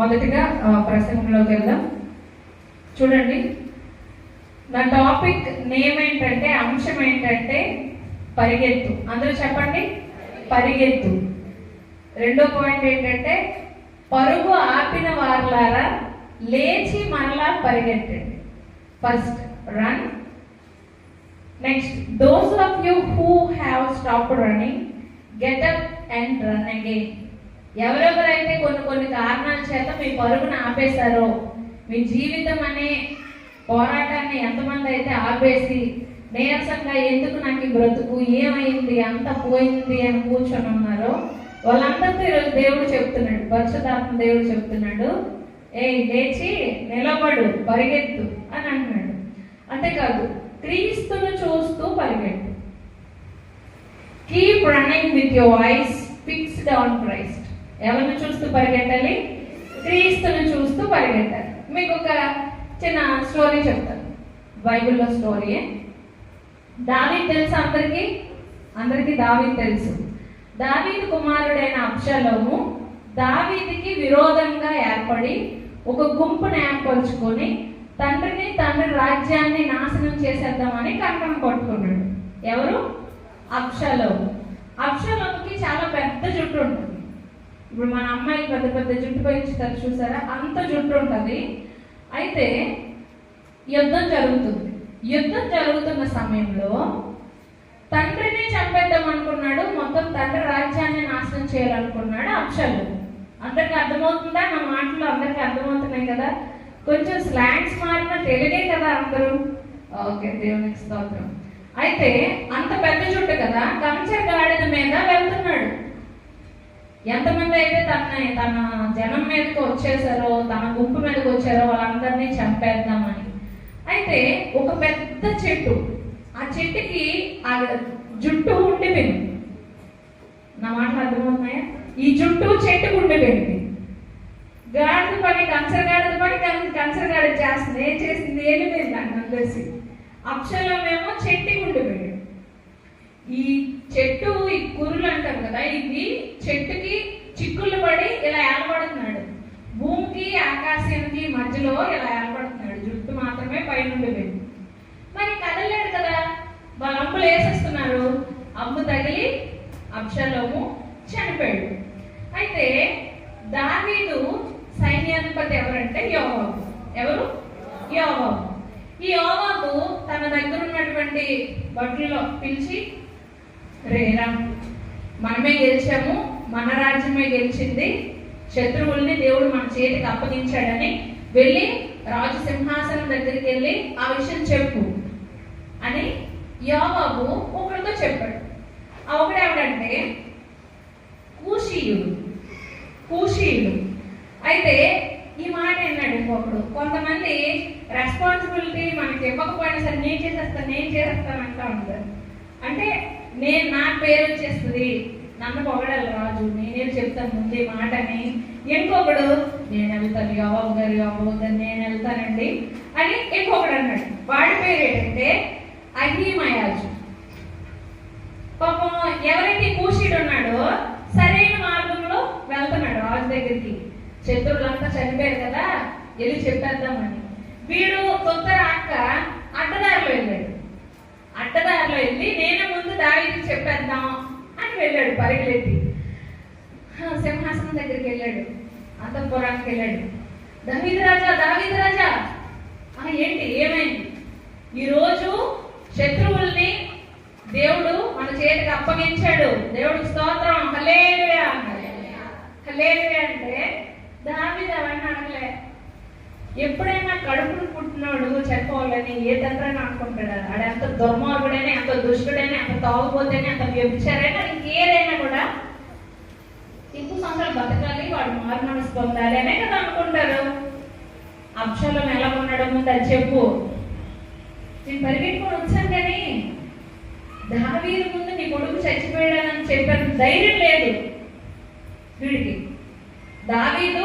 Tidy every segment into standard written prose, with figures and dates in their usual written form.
మొదటిగా ప్రసంగంలోకి వెళ్దాం. చూడండి, నా టాపిక్ నేమ్ ఏంటంటే, అంశం ఏంటంటే పరిగెత్తు. అందరూ చెప్పండి, పరిగెత్తు. రెండో పాయింట్ ఏంటంటే, పరుగు ఆపిన వారులారా లేచి మరలా పరిగెత్తండి. First run. Next, those of you who have stopped running get up and run again. ఎవరెవరైతే కొన్ని కారణాల చేత మీ పరుగును ఆపేశారో, మీ జీవితం అనే పోరాటాన్ని ఎంతమంది అయితే ఆపేసి నీరసంగా ఎందుకు నాకు బ్రతుకు, ఏమైంది, అంత పోయింది అని కూర్చొని ఉన్నారో వాళ్ళందరితో ఈరోజు దేవుడు చెప్తున్నాడు, పరిశుద్ధాత్మ దేవుడు చెప్తున్నాడు, లేచి నిలబడు, పరిగెత్తు అని అంటున్నాడు. అంతేకాదు, క్రీస్తును చూస్తూ పరిగెత్తు. Keep running with your eyes fixed on Christ. ఎవరిని చూస్తూ పరిగెట్టాలి? క్రీస్తును చూస్తూ పరిగెట్టాలి. మీకు ఒక చిన్న స్టోరీ చెప్తాను, బైబిల్లో స్టోరీ. దావీదు తెలుసా అందరికీ దావీదు తెలుసు. దావీదు కుమారుడైన అబ్షాలోము దావీదుకి విరోధంగా ఏర్పడి ఒక గుంపును ఏర్పరుచుకొని తండ్రి రాజ్యాన్ని నాశనం చేసేద్దామని కంకణం కొట్టుకున్నాడు. ఎవరు? అబ్షాలోము. అబ్షాలోముకి చాలా పెద్ద జుట్టు ఉంటుంది. ఇప్పుడు మన అమ్మాయిలు పెద్ద పెద్ద జుట్టు పెంచుతారు చూసారా, అంత జుట్టు ఉంటుంది. అయితే యుద్ధం జరుగుతున్న సమయంలో తండ్రిని చంపేద్దాం అనుకున్నాడు. మొత్తం తండ్రి రాజ్యాన్ని నాశనం చేయాలనుకున్నాడు అబ్షాలోము. అందరికి అర్థమవుతుందా? నా మాటలు అందరికి అర్థమవుతున్నాయి కదా? కొంచెం స్లాంగ్స్ మారిన తెలుగే కదా అందరూ. ఓకే, దేవునికి స్తోత్రం. అయితే అంత పెద్ద జుట్టు కదా, కంచె గాడిద మీద వెళ్తున్నాడు. ఎంతమంది అయితే తన జనం మీదకి వచ్చేసారో, తన గుంపు మీదకి వచ్చారో వాళ్ళందరినీ చంపేద్దామని. అయితే ఒక పెద్ద చెట్టు, ఆ చెట్టుకి ఆ జుట్టు ఉండిపోయింది. నా మాటలు అర్థమవుతున్నాయా? ఈ జుట్టు చెట్టుకు ఉండిపోయింది. గాడిద పని కంచరగాడిద చేస్తుంది. ఏం చేసింది? వెళ్ళిపోయింది నాకు తెలిసి. అబ్షాలోమేమో చెట్టుకి ఉండిపోయాడు. ఈ చెట్టు, ఈ కురులు అంటారు కదా, ఇవి చెట్టుకి చిక్కుళ్ళు పడి ఇలా ఏర్పడుతున్నాడు. భూమికి ఆకాశానికి మధ్యలో ఇలా ఏర్పడుతున్నాడు. జుట్టు మాత్రమే పైన ఉండిపోయింది. మరి కదలేడు కదా, వాళ్ళ అంబులు వేసేస్తున్నారు. అంబు తగిలి అబ్షాలోము చనిపోయాడు. అయితే దావీదు సైన్యాధిపతి ఎవరంటే యోవాబు. ఎవరు? యోవాబు. ఈ యోవాబు తన దగ్గర ఉన్నటువంటి భటుల్లో పిలిచి, రేరా, మనమే గెలిచాము, మన రాజ్యమే గెలిచింది, శత్రువుల్ని దేవుడు మన చేతికి అప్పగించాడని వెళ్ళి రాజు సింహాసనం దగ్గరికి వెళ్ళి ఆ విషయం చెప్పు అని యోవాబు ఒకరితో చెప్పాడు. ఆ ఒకడేమిటంటే కూషీయుడు. అయితే ఈ మాట అన్నాడు ఇంకొకడు. కొంతమంది రెస్పాన్సిబిలిటీ మనకి ఇవ్వకపోయినా సరే నేను చేసేస్తాను అంటా ఉంటారు. అంటే నా పేరు వచ్చేస్తుంది, నన్ను పొగడాలి రాజు, నేనే చెప్తాను ముందే మాటని. ఇంకొకడు నేను వెళ్తాను, యోవాబు గారు నేను వెళ్తానండి అని ఇంకొకడు అన్నాడు. వాడి పేరు ఏంటంటే అహీమయాజు. పాపం ఎవరైతే కూషీడు ఉన్నాడో సరైన మార్గంలో వెళ్తున్నాడు రాజు దగ్గరికి. శత్రువులంతా చనిపోయారు కదా, వెళ్ళి చెప్పేద్దామని. వీడు తొందర అడ్డదారిలో వెళ్ళి నేనే ముందు దావీదుకి చెప్పేద్దాం అని వెళ్ళాడు. పరిగెత్తి సింహాసనం దగ్గరికి వెళ్ళాడు, అంతఃపురానికి వెళ్ళాడు. దావీదు రాజా ఏంటి, ఏమైంది? ఈరోజు శత్రువుల్ని దేవుడు మన చేతికి అప్పగించాడు, దేవుడికి స్తోత్రం, హల్లెలూయా అంటే దావీదు అవన్నీ అనలే. ఎప్పుడైనా కడుపును పుట్టినోడు చెప్పవాలని ఏ తండ్రైనా అనుకుంటాడు. ఆడ ఎంత దుర్మార్గుడైనా, ఎంత దుష్టుడైనా, ఎంత తాగుబోతేనే, ఎంత వ్యభిచారైనా, ఇంకేదైనా కూడా ఎక్కువ సంవత్సరాలు బతకాలి, వాడు మారు మనసు పొందాలి అనే కదా అనుకుంటారు. అబ్షాలోము ఎలా ఉన్నాడో ముందు అది చెప్పు. నేను పరిగెట్టుకొని వచ్చాను కానీ దావీదు ముందు నీ కొడుకు చచ్చిపోయాడని చెప్పాను ధైర్యం లేదు వీడికి. దావీదు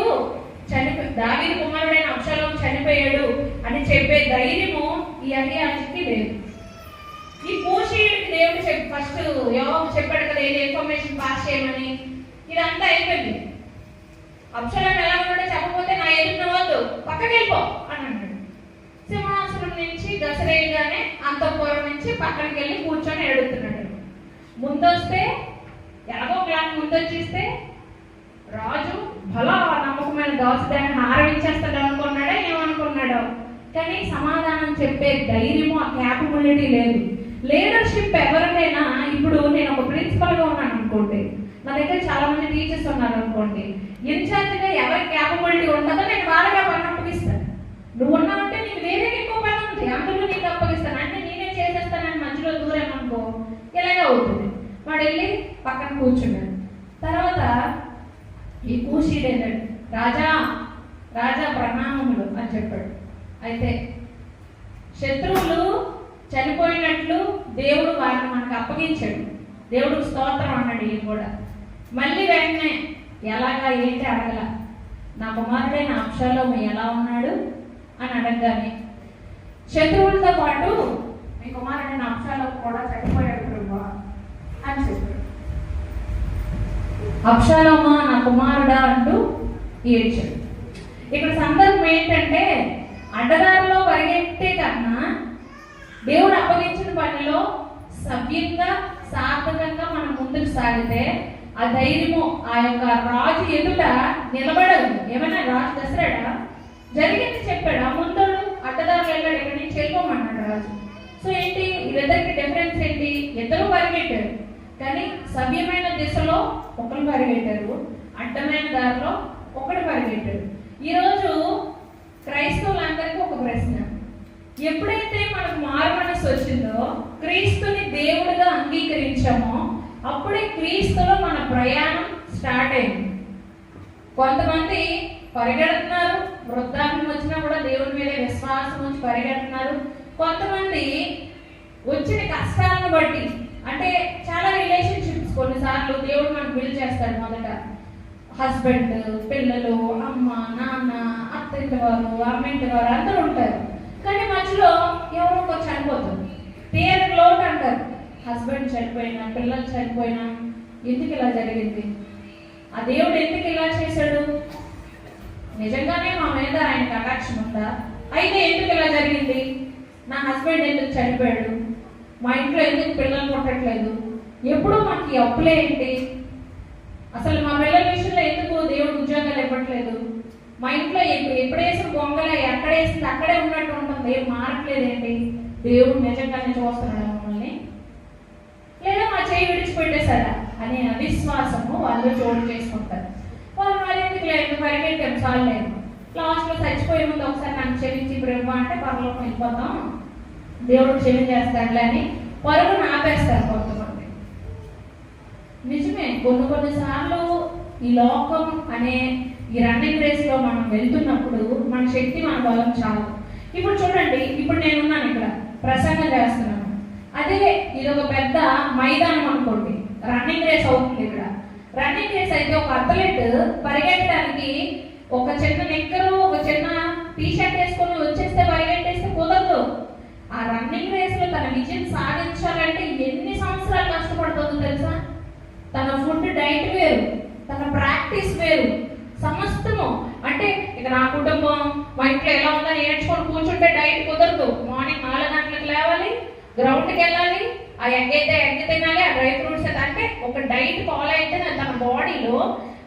కుమారుడైన అబ్షాలోము చనిపోయాడు అని చెప్పే ధైర్యము ఈ అహియాజుకి లేదు. ఈ కూషీయుడికి దేవుడు ఫస్ట్ యోవాబు చెప్పాడు కదా ఏది ఇన్ఫర్మేషన్ పాస్ చేయమని. ఇదంతా అయిపోయింది. అబ్షాలోము ఎలా ఉన్నాడో చెప్పకపోతే పక్కనకి వెళ్ళి కూర్చొని ఏడుతున్నాడు. ముందొస్తే ఎలాగో క్లాక్ ముందొచ్చేస్తే రాజు భలా నమ్మకమైన దాసుదాన్ని హారం ఇచ్చేస్తాడు అనుకున్నాడో ఏమనుకున్నాడో, కానీ సమాధానం చెప్పే ధైర్యము ఆ క్యాపబిలిటీ లేదు. లీడర్షిప్ ఎవరికైనా, ఇప్పుడు నేను ఒక ప్రిన్సిపల్గా ఉన్నాను అనుకోండి, నా దగ్గర చాలా మంది టీచర్స్ ఉన్నారు అనుకోండి, ఇన్ఛార్జ్గా ఎవరి క్యాపబిలిటీ ఉంటుందో నేను వాళ్ళగా పని అప్పగిస్తాను. నువ్వు ఉన్నావంటే నీకు వేరే ఎక్కువ పని ఉంది, అందులో నీకు అప్పగిస్తాను, అంటే నేనే చేసేస్తానని మధ్యలో దూరం అనుకో ఇలాగే అవుతుంది. వాడు వెళ్ళి పక్కన కూర్చున్నాడు. తర్వాత ఈ కూషీడు వెళ్ళాడు, రాజా రాజా ప్రణామములు అని చెప్పాడు. అయితే శత్రువులు చనిపోయినట్లు దేవుడు వారిని మనకు అప్పగించాడు, దేవుడికి స్తోత్రం అన్నాడు. ఈయన కూడా మళ్ళీ వెంటనే ఎలాగా ఏంటి అడగల, నా కుమారుడైన అబ్షాలోము ఎలా ఉన్నాడు అని అడగగానే శత్రువులతో పాటు మీ కుమారుడైన అబ్షాలోము కూడా చనిపోయాడు ప్రభువా అని చెప్పాడు. అబ్షాలోమా నా కుమారుడా అంటూ ఏడ్చాడు. ఇక్కడ సందర్భం ఏంటంటే, అడ్డదారిలో పరిగెత్తే కన్నా దేవుడు అప్పగించిన పనిలో సవ్యంగా సార్థకంగా మనం ముందుకు సాగితే ఆ ధైర్యము ఆ యొక్క రాజు ఎదుట నిలబడదు. ఏమైనా రాజు దసరాడా జరిగింది చెప్పాడు, ఆ ముందోడు అడ్డదారులు వెళ్ళాడు, ఇక్కడ నుంచి వెళ్ళిపోమన్నాడు రాజు. సో ఏంటి వీళ్ళిద్దరికి డిఫరెన్స్ ఏంటి? ఇద్దరు పరిగెట్టారు, కానీ సవ్యమైన దిశలో ఒకరు పరిగెట్టారు, అడ్డమైన దారిలో ఒకడు పరిగెట్టాడు. ఈరోజు క్రైస్తవులందరికీ ఒక ప్రశ్న, ఎప్పుడైతే మనకు మారు మనసు వచ్చిందో, క్రీస్తుని దేవుడిగా అంగీకరించామో, అప్పుడే క్రీస్తులో మన ప్రయాణం స్టార్ట్ అయింది. కొంతమంది పరిగెడుతున్నారు, వృద్ధాప్యం వచ్చినా కూడా దేవుడి మీద విశ్వాసం ఉంచి పరిగెడుతున్నారు. కొంతమంది వచ్చిన కష్టాలను బట్టి, అంటే చాలా రిలేషన్షిప్స్ కొన్నిసార్లు దేవుడు మనకు బిల్డ్ చేస్తాడు. మొదట హస్బెండ్, పిల్లలు, అమ్మ, నాన్న, అత్తింటి వారు, అమ్మింటి వారు అందరూ ఉంటారు. కానీ మధ్యలో ఎవరో ఒకరు చనిపోతారు, తీర లోటు అంటారు. హస్బెండ్ చనిపోయినా, పిల్లలు చనిపోయినా, ఎందుకు ఇలా జరిగింది, ఆ దేవుడు ఎందుకు ఇలా చేశాడు, నిజంగానే మా మీద ఆయన కటాక్షం ఉందా, అయితే ఎందుకు ఇలా జరిగింది, నా హస్బెండ్ ఎందుకు చనిపోయాడు, మా ఇంట్లో ఎందుకు పిల్లలు పుట్టట్లేదు, ఎప్పుడు మాకు ఈ అప్పులే ఏంటి, అసలు మా పిల్లల విషయంలో ఎందుకు దేవుడు ఉద్యోగాలు ఇవ్వట్లేదు, మా ఇంట్లో ఎప్పుడేసిన బొంగలే ఎక్కడేసింది అక్కడే ఉన్నట్టు ఉంటుంది, ఏం మారట్లేదేంటి, దేవుడు నిజంగానే చూస్తున్నాడు మమ్మల్ని, లేదా మా చేయి విడిచిపెట్టేశాడా అనే అవిశ్వాసము వాళ్ళు చోటు చేసుకుంటారు. వాళ్ళు మరి ఎందుకు లేదు, పరిగెట్టారు చాలు లేదు, లాస్ట్లో చచ్చిపోయే ముందు ఒకసారి నన్ను క్షమించి బ్రహ్మ అంటే పరలోకం వెళ్ళిపోతాం, దేవుడు క్షమించేస్తాడులే అని పరుగును ఆపేస్తారు కొంతమంది. నిజమే, కొన్నిసార్లు ఈ లోకం అనే ఈ రన్నింగ్ రేస్ లో మనం వెళ్తున్నప్పుడు మన శక్తి, మన బలం చాలు. ఇప్పుడు చూడండి, ఇప్పుడు నేనున్నాను ఇక్కడ ప్రసంగం చేస్తున్నాను, అదే ఇది ఒక పెద్ద మైదానం అనుకోండి, రన్నింగ్ రేస్ అవుతుంది. ఇక్కడ రన్నింగ్ రేస్ అయితే ఒక అథ్లెట్ పరిగెట్టడానికి ఒక చిన్న నిక్కరు, ఒక చిన్న టీ షర్ట్ వేసుకొని వచ్చేస్తే పరిగెట్టేస్తే కుదరదు. ఆ రన్నింగ్ రేస్ లో తన విజయం సాధించాలంటే ఎన్ని సంవత్సరాలు కష్టపడుతుందో తెలుసా? తన ఫుడ్ డైట్ వేరు, తన ప్రాక్టీస్ వేరు, సమస్తము. అంటే ఇక నా కుటుంబం మా ఇంట్లో ఎలా ఉందని నేర్చుకొని కూర్చుంటే డైట్ కుదరదు. మార్నింగ్ 4 గంటలకు లేవాలి, గ్రౌండ్కి వెళ్ళాలి, ఆ ఎగ్ అయితే ఎగ్ తినాలి, ఆ డ్రై ఫ్రూట్స్ అయితే, అంటే ఒక డైట్ ఫాలో అయితే తన బాడీలో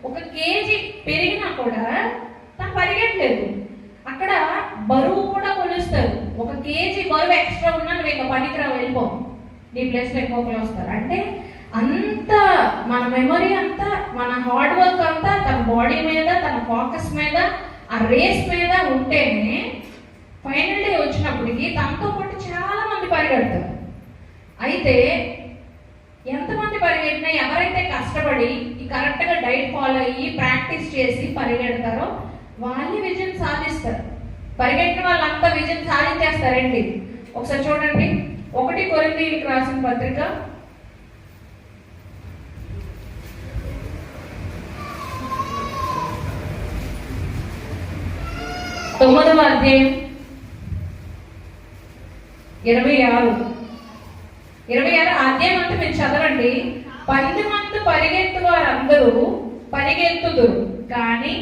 1 కేజీ పెరిగినా కూడా తను పరిగెట్టలేదు. అక్కడ బరువు కూడా కొలుస్తారు, 1 కేజీ బరువు ఎక్స్ట్రా ఉన్నా నువ్వు ఇంకా పనికిరావు, వెళ్ళిపో, నీ ప్లేస్లో ఎక్కువ వస్తారు. అంటే అంత మన మెమరీ అంతా, మన హార్డ్ వర్క్ అంతా తన బాడీ మీద, తన ఫోకస్ మీద, ఆ రేస్ మీద ఉంటేనే ఫైనల్ డే వచ్చినప్పటికీ తనతో పాటు చాలా మంది పరిగెడతారు. అయితే ఎంతమంది పరిగెట్టినా, ఎవరైతే కష్టపడి ఈ కరెక్ట్గా డైట్ ఫాలో అయ్యి ప్రాక్టీస్ చేసి పరిగెడతారో వాళ్ళే విజయం సాధిస్తారు. పరిగెట్టిన వాళ్ళంతా విజయం సాధించేస్తారండి. ఒకసారి చూడండి, 1 కొరింథీయులకు రాసిన పత్రిక 9వ అధ్యాయం 26 అధ్యాయం అంతా మీరు చదవండి. 10 మంది పరిగెత్తు వారందరూ పరిగెత్తుదురు, కానీ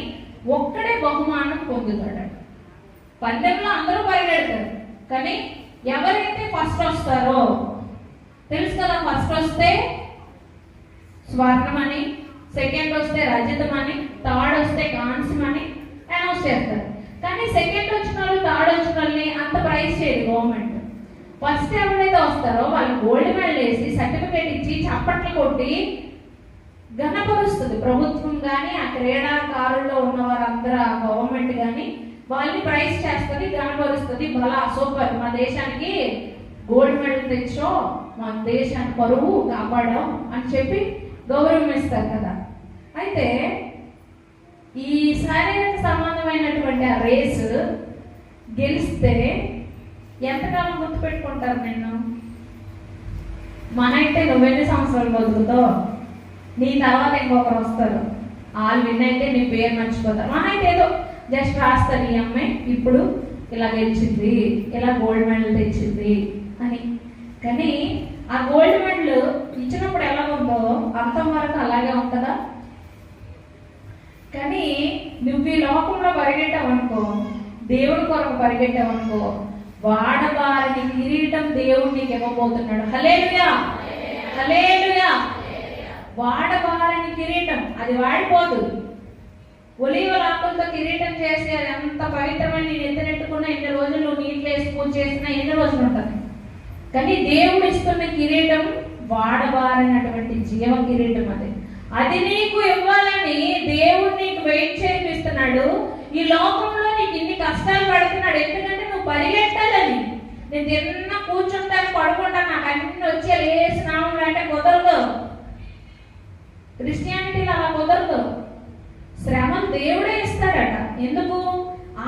ఒక్కడే బహుమానం పొందుతాడు. 10లో అందరూ పరిగెడతారు, కానీ ఎవరైతే ఫస్ట్ వస్తారో తెలుసు కదా. ఫస్ట్ వస్తే స్వర్ణం అని, సెకండ్ వస్తే రజతం అని, థర్డ్ వస్తే కాంస్యం అని అనౌన్స్ చేస్తారు. కానీ సెకండ్ వచ్చిన వాళ్ళు, థర్డ్ వచ్చిన వాళ్ళని అంత ప్రైజ్ చేయదు గవర్నమెంట్. ఫస్ట్ ఎవరైతే వస్తారో వాళ్ళు గోల్డ్ మెడల్ వేసి సర్టిఫికేట్ ఇచ్చి చప్పట్లు కొట్టి ఘనపరుస్తుంది ప్రభుత్వం కానీ, ఆ క్రీడాకారుల్లో ఉన్న వారందరూ గవర్నమెంట్ కానీ వాళ్ళని ప్రైజ్ చేస్తుంది, ఘనపరుస్తుంది. బలా సూపర్, మా దేశానికి గోల్డ్ మెడల్ తెచ్చో, మా దేశాన్ని పరువు కాపాడాం అని చెప్పి గౌరవం ఇస్తారు కదా. అయితే ఈ శారీరక సంబంధమైనటువంటి ఆ రేసు గెలిస్తే ఎంతకాలం గుర్తుపెట్టుకుంటారు నిన్ను? మన అయితే నువ్వెన్ని సంవత్సరాలు బతుకుతావు, నీ తర్వాత ఇంకొకరు వస్తారు, వాళ్ళు విన్ అయితే నీ పేరు మర్చిపోతారు. మన అయితే ఏదో జస్ట్ రాస్తారు, ఈ అమ్మాయి ఇప్పుడు ఇలా గెలిచింది, ఇలా గోల్డ్ మెడల్ తెచ్చింది అని. కానీ ఆ గోల్డ్ మెడల్ ఇచ్చినప్పుడు ఎలా ఉందో అంతం వరకు అలాగే ఉంటుందా? కానీ నువ్వు ఈ లోకంలో పరిగెట్టావనుకో, దేవుడి కొరకు పరిగెట్టావనుకో, వాడబారని కిరీటం దేవుడు నీకు ఇవ్వబోతున్నాడు. హల్లెలూయా, హల్లెలూయా. వాడబారని కిరీటం, అది వాడిపోదు. ఒలీవ ఆకులతో కిరీటం చేసి అది అంత పవిత్రమైన నేను ఎత్తినెట్టుకున్నా ఎన్ని రోజులు నువ్వు నీళ్ళు వేసి పూజ చేసినా ఎన్ని రోజులు ఉంటుంది. కానీ దేవుడు ఇస్తున్న కిరీటం వాడబారినటువంటి జీవ కిరీటం. అది నీకు ఇవ్వాలని దేవుడు నీకు వెయిట్ చేపిస్తున్నాడు. ఈ లోకంలో నీకు ఇన్ని కష్టాలు పడుతున్నాడు ఎందుకంటే నువ్వు పరిగెట్టాలని. నేను తిన్న కూర్చుంటాను, పడుకుంటాను, నాకు అన్ని వచ్చే లేసినాము అంటే కుదరదు. క్రిస్టియానిటీలో అలా కుదరదు. శ్రమను దేవుడే ఇస్తాడట. ఎందుకు?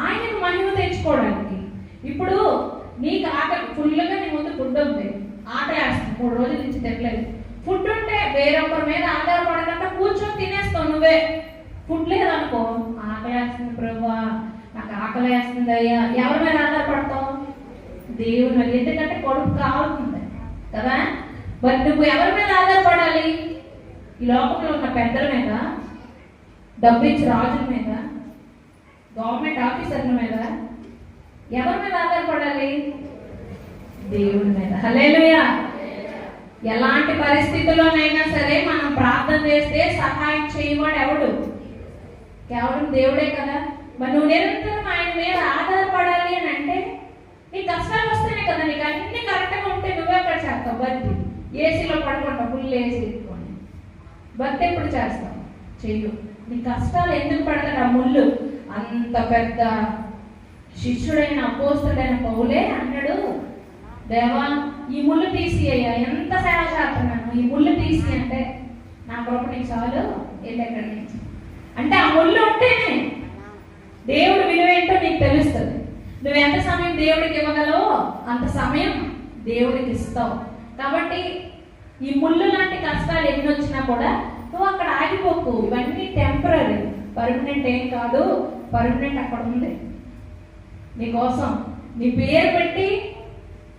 ఆయనకు మహిమ తెచ్చుకోవడానికి. ఇప్పుడు నీకు ఆకలి ఫుల్గా నీ ముందు ఫుడ్ ఉంది, ఆకలి వేస్తుంది, 3 రోజుల నుంచి తినలేదు. ఫుడ్ ఉంటే వేరొకరి మీద ఆధారపడకుండా కూర్చొని తినేస్తావు నువ్వే. ఫుడ్ లేదనుకో, ఆకలి వేస్తుంది ప్రభువా, నాకు ఆకలి వేస్తుంది అయ్యా, ఎవరి మీద ఆధారపడతావు? దేవుని మీద. ఎందుకంటే కొడుకు కావాల్సింది కదా. మరి నువ్వు ఎవరి మీద ఆధారపడాలి? ఈ లోకంలో ఉన్న పెద్దల మీద, డబ్బు ఇచ్చి రాజుల మీద, గవర్నమెంట్ ఆఫీసర్ల మీద, ఎవరి మీద ఆధారపడాలి? దేవుడి మీద. హల్లెలూయా. ఎలాంటి పరిస్థితుల్లోనైనా సరే మనం ప్రార్థన చేస్తే సహాయం చేయవాడు ఎవడు? కేవలం దేవుడే కదా. మరి నువ్వు నిరంతరం ఆయన మీద ఆధారపడాలి అని అంటే నీ కష్టాలు వస్తేనే కదా. నీకు అన్ని కరెక్ట్గా ఉంటే నువ్వే అక్కడ చేస్తావు. భక్తి ఏసీలో పడుకుంటావు, ఫుల్ ఏసీ ఎత్తుకొని. భక్తి ఎప్పుడు చేస్తావు? చెయ్యు. నీ కష్టాలు ఎందుకు పడతాడు? ఆ ముళ్ళు. అంత పెద్ద శిష్యుడైన అపోస్తుడైన పౌలే అన్నాడు, దేవా ఈ ముళ్ళు తీసి అయ్యా, ఎంత సేవ చేస్తున్నాను, ఈ ముళ్ళు తీసి అంటే నా కొరకు నీకు చాలు, ఎక్కడి నుంచి అంటే ఆ ముళ్ళు ఉంటేనే దేవుడు విలువేంటో నీకు తెలుస్తుంది. నువ్వు ఎంత సమయం దేవుడికి ఇవ్వగలవో అంత సమయం దేవుడికి ఇస్తావు. కాబట్టి ఈ ముళ్ళు లాంటి కష్టాలు ఎన్ని వచ్చినా కూడా నువ్వు అక్కడ ఆగిపోకు. ఇవన్నీ టెంపరీ, పర్మనెంట్ ఏం కాదు. పర్మనెంట్ అక్కడ ఉంది నీకోసం. నీ పేరు పెట్టి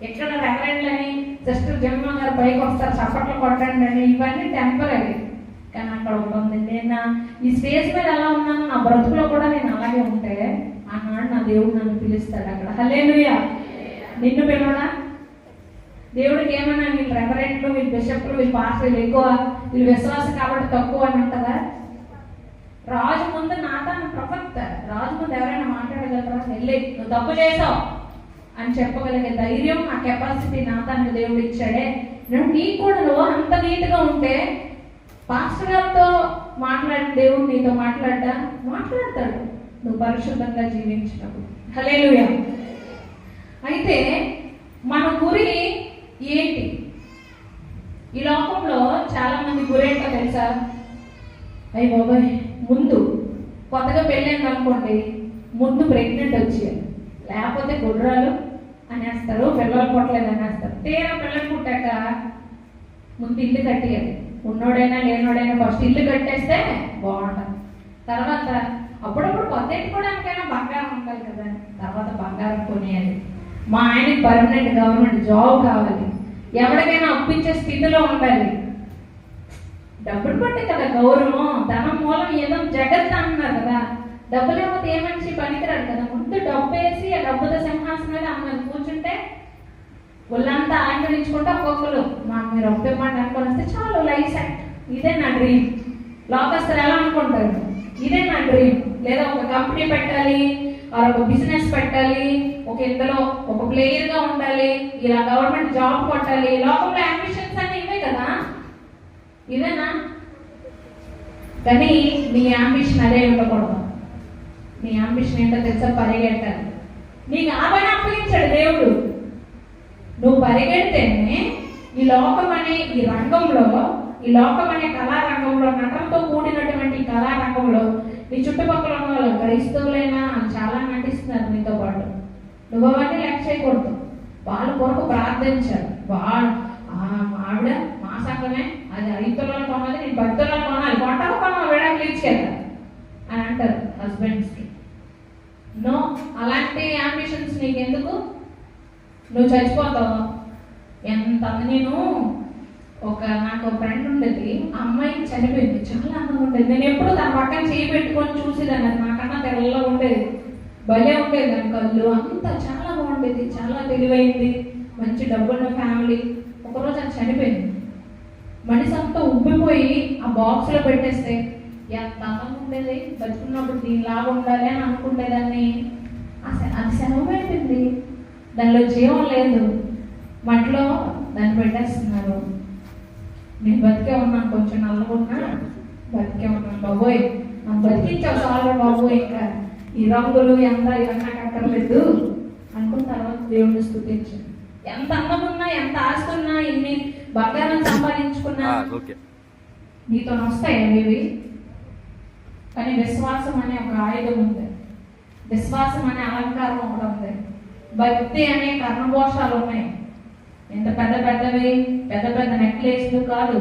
ఎక్కడ రెవరెండ్లని సిస్టర్ జన్మ గారు పైకి వస్తారు, చప్పట్లు కొట్టండి అని, ఇవన్నీ టెంపరీ. కానీ అక్కడ ఉంటుంది, నేను ఈ స్టేజ్ మీద ఎలా ఉన్నాను, నా బ్రతుకులో కూడా నేను అలాగే ఉంటే ఆనాడు నా దేవుడు నన్ను పిలుస్తాడు అక్కడ. హల్లెలూయా. నిన్ను పిలవడా? దేవుడికి ఏమన్నా వీళ్ళు రెవరెంట్లు, వీళ్ళు బిషప్లు, వీళ్ళు పాస్టర్లు ఎక్కువ, వీళ్ళు విశ్వాసం కాబట్టి తక్కువ అని ఉంటుందా? రాజు ముందు నాతాను ప్రవక్త, రాజు ముందు ఎవరైనా మాట్లాడగలరా? వెళ్ళి నువ్వు తప్పు చేసావు అని చెప్పగలిగే ధైర్యం, ఆ కెపాసిటీ నాతాను దేవుడు ఇచ్చాడే. నీకు కూడా నువ్వు అంత నీట్గా ఉంటే పాస్టర్ గారితో మాట్లాడి దేవుడు నీతో మాట్లాడతాడు నువ్వు పరిశుద్ధంగా జీవించినప్పుడు. హల్లెలూయా. అయితే మన గురి ఏంటి? ఈ లోకంలో చాలా మంది గురి ఏంటో తెలుసా? అయ్యి బాబాయ్, ముందు కొత్తగా పెళ్ళైంది అనుకోండి, ముందు ప్రెగ్నెంట్ వచ్చేయాలి, లేకపోతే గుర్రాలు అనేస్తారు, పిల్లలు పుట్టలేదు అనేస్తారు. తీరా పిల్లలు పుట్టాక ముందు ఇల్లు కట్టేయాలి. ఉన్నోడైనా లేనోడైనా ఫస్ట్ ఇల్లు కట్టేస్తే బాగుంటుంది. తర్వాత అప్పుడప్పుడు కొత్త ఎత్తుకోవడానికైనా బంగారం ఉండాలి కదా, తర్వాత బంగారం కొనేయాలి. మా ఆయనకి పర్మనెంట్ గవర్నమెంట్ జాబ్ కావాలి, ఎవరికైనా అప్పించే స్థితిలో ఉండాలి. డబ్బులు పట్టే కదా గౌరవం, ధనం మూలం ఏదో జగత్ అంటున్నారు కదా. డబ్బు లేకపోతే ఏ మనిషి పనికిరాడు కదా. ముందు డబ్బు వేసి ఆ డబ్బుతో సింహాసనం మీద అమ్మాయి కూర్చుంటే ఒళ్ళంతా అలంకరించుకుంటే ఒక్కొక్కరు మాకు మీరు ఒప్పివ్వండి అనుకొని వస్తే చాలు లైఫ్ సెట్. ఇదే నా డ్రీమ్. లోకస్తులు ఎలా అనుకుంటారు? ఇదే నా డ్రీమ్. లేదా ఒక కంపెనీ పెట్టాలి, ఒక బిజినెస్ పెట్టాలి, ఒక ఇందులో ఒక ప్లేయర్ గా ఉండాలి, ఇలా గవర్నమెంట్ జాబ్ కొట్టాలి. లోకంలో అంబిషన్స్ అన్ని ఇవే కదా, ఇవేనా? కానీ నీ అంబిషన్ అదే ఉండకూడదు. నీ అంబిషన్ ఏంటో తెలుసా? పరిగెట్టాలి. నీకు ఆ పని అప్పగించాడు దేవుడు. నువ్వు పరిగెడితేనే ఈ లోకం అనే ఈ రంగంలో, ఈ లోకం అనే కళారంగంలో, నటనతో కూడినటువంటి కళారంగంలో నీ చుట్టుపక్కల ఉన్న వాళ్ళు క్రైస్తవులైనా చాలా నటిస్తున్నారు నీతో పాటు. నువ్వు అవన్నీ లెక్క చేయకూడదు. వాళ్ళ కొరకు ప్రార్థించారు. ఆవిడ మా సంఘమే, అది 5 తులాలు కొనాలి, నేను 10 తులాలు కొనాలి, కొంటావు కొనాలి, వేడానికి ఇచ్చేదా అని అంటారు హస్బెండ్స్కి. నో, అలాంటి అంబిషన్స్ నీకెందుకు? నువ్వు చచ్చిపోతావు. నేను నాకు ఫ్రెండ్ ఉండేది, ఆ అమ్మాయి చనిపోయింది. చాలా అందంగా ఉండేది. నేను ఎప్పుడు తన పక్కన చేయి పెట్టుకొని చూసేదాన్ని. అది నాకన్నా తెల్లగా ఉండేది, భలే ఉండేది. దాని కళ్ళు అంతా చాలా బాగుండేది, చాలా తెలివైంది, మంచి డబ్బున్న ఫ్యామిలీ. ఒకరోజు అది చనిపోయింది. మనిషి అంతా ఉబ్బిపోయి ఆ బాక్స్లో పెట్టేస్తే ఎంత అందంగా ఉండేది. బతుకున్నప్పుడు దీనిలాగా ఉండాలి అని అనుకునేదాన్ని. అది సెలవుపోయింది. దానిలో జీవం లేదు. మట్లో దాన్ని పెట్టేస్తున్నారు. నేను బతికే ఉన్నాను, కొంచెం నల్లగున్నా బతికే ఉన్నాను. బాబోయ్, నాకు బతికించావు చాలు బాబోయ్, ఇంకా ఈ రంగులు ఎంత ఇవన్నీ నాకు అక్కర్లేదు అనుకున్న తర్వాత దేవుడిని స్తుతించాను. ఎంత అందమున్నా, ఎంత ఆస్తున్నా, ఎన్ని బంగారం సంపాదించుకున్నా నీతో వస్తాయి అవి. కానీ విశ్వాసం అనే ఒక ఆయుధం ఉంది. విశ్వాసం అనే అలంకారం ఒకటి ఉంది. భక్తి అనే కర్ణభోషాలు ఉన్నాయి. ఎంత పెద్ద పెద్దవి, పెద్ద పెద్ద నెక్లెస్లు కాదు.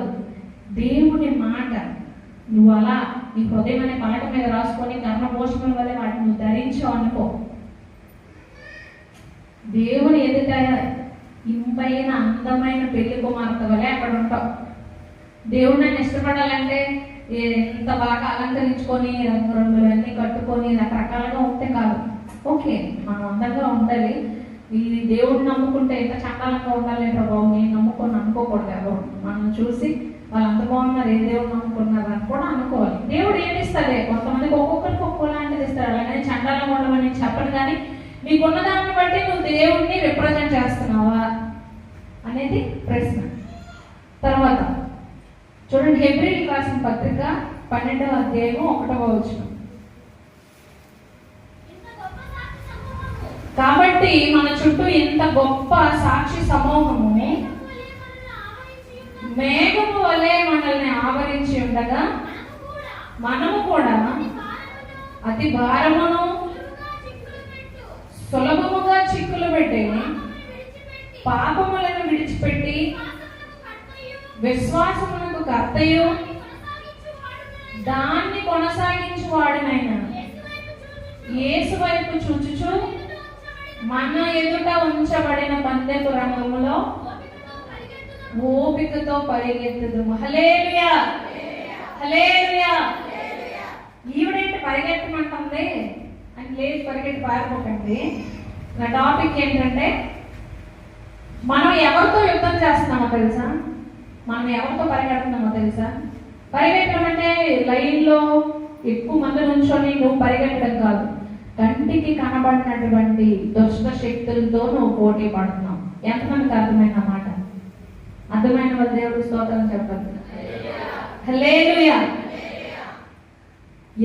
దేవుని మాట నువ్వు అలా నీ హృదయం అనే పలక మీద రాసుకొని కర్ణభూషణం వల్ల వాటిని నువ్వు ధరించావు అనుకో, దేవుని ఎదుట ఇంపైన అందమైన పెళ్లి కుమార్తె వలె అక్కడ ఉంటావు. దేవుడిని ఇష్టపడాలంటే ఎంత బాగా అలంకరించుకొని రంగురంగులు అన్నీ కట్టుకొని రకరకాలుగా ఉంటే కాదు. ఓకే, మనం అందంగా ఉండాలి. ఈ దేవుడిని నమ్ముకుంటే ఎంత చండాలంగా ఉండాలి ప్రభావం, నేను నమ్ముకొని అనుకోకూడదు. ఎవరు మనం చూసి వాళ్ళు అంత బాగున్నారు, ఏ దేవుడు నమ్ముకున్నారు అని కూడా అనుకోవాలి. దేవుడు ఏమి ఇస్తాడే, కొంతమందికి ఒక్కొక్కరికి ఒక్కోలాంటిది ఇస్తాడు. అలాగని చండాలంగా ఉండమని నేను చెప్పను, కానీ నీకున్న దాన్ని బట్టి నువ్వు దేవుడిని రిప్రజెంట్ చేస్తున్నావా అనేది ప్రశ్న. తర్వాత చూడండి, హెబ్రీయులకు రాసిన పత్రిక 12వ అధ్యాయము 1వ వచనం. కాబట్టి మన చుట్టూ ఇంత గొప్ప సాక్షి సమూహము మేఘము వలె మనల్ని ఆవరించి ఉండగా మనము కూడా అతి భారమును సులభముగా చిక్కులు పెట్టి పాపములను విడిచిపెట్టి విశ్వాసమునకు కర్తయు దాన్ని కొనసాగించువాడునైనా యేసు వైపు చూచుచు మన ఎదుట ఉంచబడిన పందెపు రంగములో ఓపికతో పరిగెత్తుదుము. హల్లెలూయా, హల్లెలూయా. ఈవిడేంటి పరిగెత్తమంటుంది అని లేదు, పరిగెత్తి పారిపోకండి. నా టాపిక్ ఏంటంటే, మనం ఎవరితో యుద్ధం చేస్తున్నామో తెలుసా? మనం ఎవరితో పరిగెడుతున్నామో తెలుసా? పరిగెత్తడం అంటే లైన్లో ఎక్కువ మంది నుంచొని నువ్వు పరిగెట్టడం కాదు. కంటికి కనబడినటువంటి దుష్ట శక్తులతో నువ్వు పోటీ పడుతున్నావు. ఎంతమందికి అర్థమైన మాట? అర్థమైన వాళ్ళ దేవుడు స్తోత్రం చెప్పండి. హల్లెలూయా.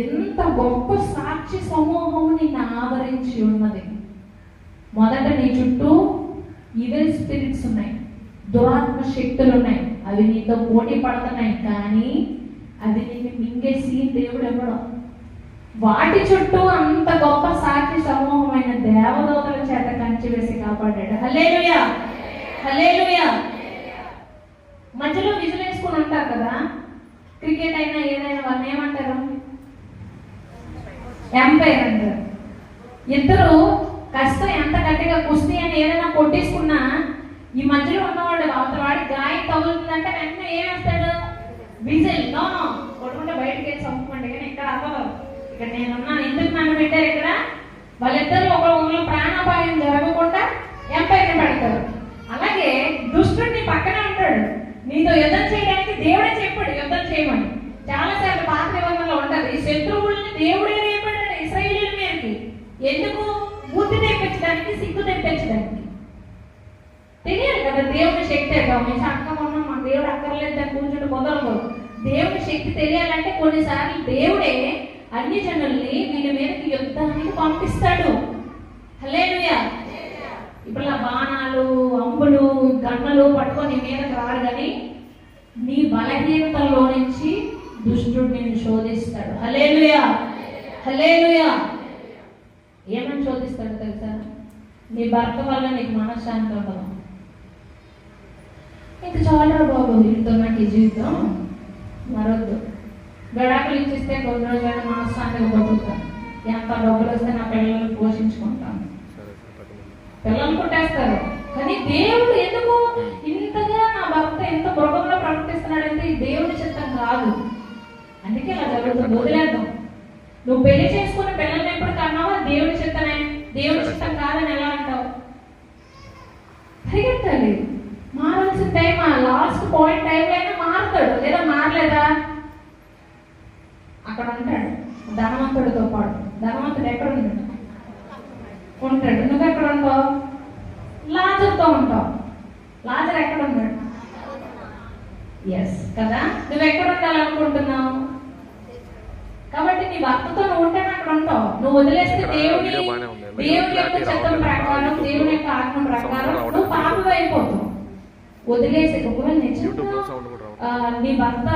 ఎంత గొప్ప సాక్షి సమూహము నిన్ను ఆవరించి ఉన్నది. మొదట నీ చుట్టూ ఈవిల్ స్పిరిట్స్ ఉన్నాయి, దురాత్మ శక్తులు ఉన్నాయి. అవి నీతో పోటీ పడుతున్నాయి, కానీ అది నిన్ను మింగేసి దేవుడు ఇవ్వడం. వాటి చుట్టూ అంత గొప్ప సాక్షి సమూహమైన దేవదూతల చేత కంచి వేసి కాపాడాడు. హల్లెలూయా, హల్లెలూయా. మధ్యలో విజిల్ వేసుకుని ఉంటారు కదా, క్రికెట్ అయినా ఏదైనా, వాళ్ళని ఏమంటారు? ఎంపైర్ అంటారు. ఇద్దరు కష్టం ఎంత గట్టిగా కుస్తీ అని ఏదైనా కొట్టేసుకున్నా ఈ మధ్యలో ఉన్నవాడు అవతల వాడి గాయం తగులుతుందంటే వెంటనే ఏమేస్తాడు? విజిల్. నో నో, కొట్టుకుంటే బయటకి వెళ్ళి చంపుకోండి. కానీ ఇక్కడ అవ్వదు. ఇక్కడ నేనున్నాను, ఎందుకు నన్ను పెట్టారు ఇక్కడ? వాళ్ళిద్దరు ఒకళ్ళు ప్రాణాపాయం జరగకుండా ఎంపైర్ని పెడతారు. అలాగే నీతో యుద్ధం చేయడానికి దేవుడే చెప్పాడు యుద్ధం చేయమని. చాలాసార్లు పాత నిబంధనలో ఉంటది, శత్రువుల్ని దేవుడే రేపాడు ఇశ్రాయేలీయుల మీదకి. ఎందుకు? బుద్ధి తెప్పించడానికి, సిగ్గు తెప్పించడానికి. తెలియాలి కదా దేవుని శక్తి. మేము అక్క ఉన్నాం, మా దేవుడు అక్కర్లేదు దాన్ని కూర్చుంటే కుదరదు. దేవుని శక్తి తెలియాలంటే కొన్నిసార్లు దేవుడే అన్ని జనుల్ని వీళ్ళ మీదకి యుద్ధానికి పంపిస్తాడు. హల్లెలూయా. ఇప్పుడు నా బాణాలు, అంబులు, గన్నులు పట్టుకొని నీ మీదకి రాడు, కానీ నీ బలహీనతలో నుంచి దుష్టుడు నిన్ను శోధిస్తాడు. హల్లెలూయా, హల్లెలూయా. ఏమని శోధిస్తాడు తెలుసా? నీ భర్త వల్ల నీకు మనశ్శాంతి ఉండదు. ఇంకా చాలా బాబు, వీటితో నాకు ఈ జీవితం మరొద్దు. గడాకులు ఇచ్చిస్తే కొన్ని రోజులైనా మనశ్శాంతిగా బతుకుతాను. ఎంత డబ్బులు వస్తే నా పిల్లలను పోషించుకుంటాను. పిల్లలు పుట్టేస్తారు. కానీ దేవుడు ఎందుకు ఇంతగా నా భర్త ఎంత మృగంలో ప్రవర్తిస్తున్నాడంటే ఇది దేవుని చిత్తం కాదు. అందుకే ఇలా జరుగుతుంది. వదిలేద్దాం. నువ్వు పెళ్లి చేసుకున్న పిల్లల్ని ఎప్పుడు కన్నావా దేవుని చిత్తమే, దేవుని చిత్తం కాదని ఎలా అంటావు? పరిగెత్తాలి. మారాల్సిన టైం ఆ లాస్ట్ పాయింట్ టైంలో అయినా మారుతాడు. లేదా మారలేదా? అక్కడ ఉంటాడు ధనవంతుడితో పాటు. ధనవంతుడు ఎక్కడ ఉంటాడు? నువ్వు ఎక్కడ ఉంటావు? లాజర్తో ఉంటావు. లాజర్ ఎక్కడ ఉన్నాడు? ఎస్ కదా. నువ్వు ఎక్కడ ఉండాలనుకుంటున్నావు? కాబట్టి నీ భర్తతో నువ్వు ఉంటేనే అక్కడ ఉంటావు. నువ్వు వదిలేస్తే దేవుని యొక్క చిత్తం ప్రకారం, దేవుని యొక్క ఆజ్ఞ ప్రకారం నువ్వు పాపం అయిపోతావు. వదిలేసి ఒకవేళ నిజంగా నీ భర్త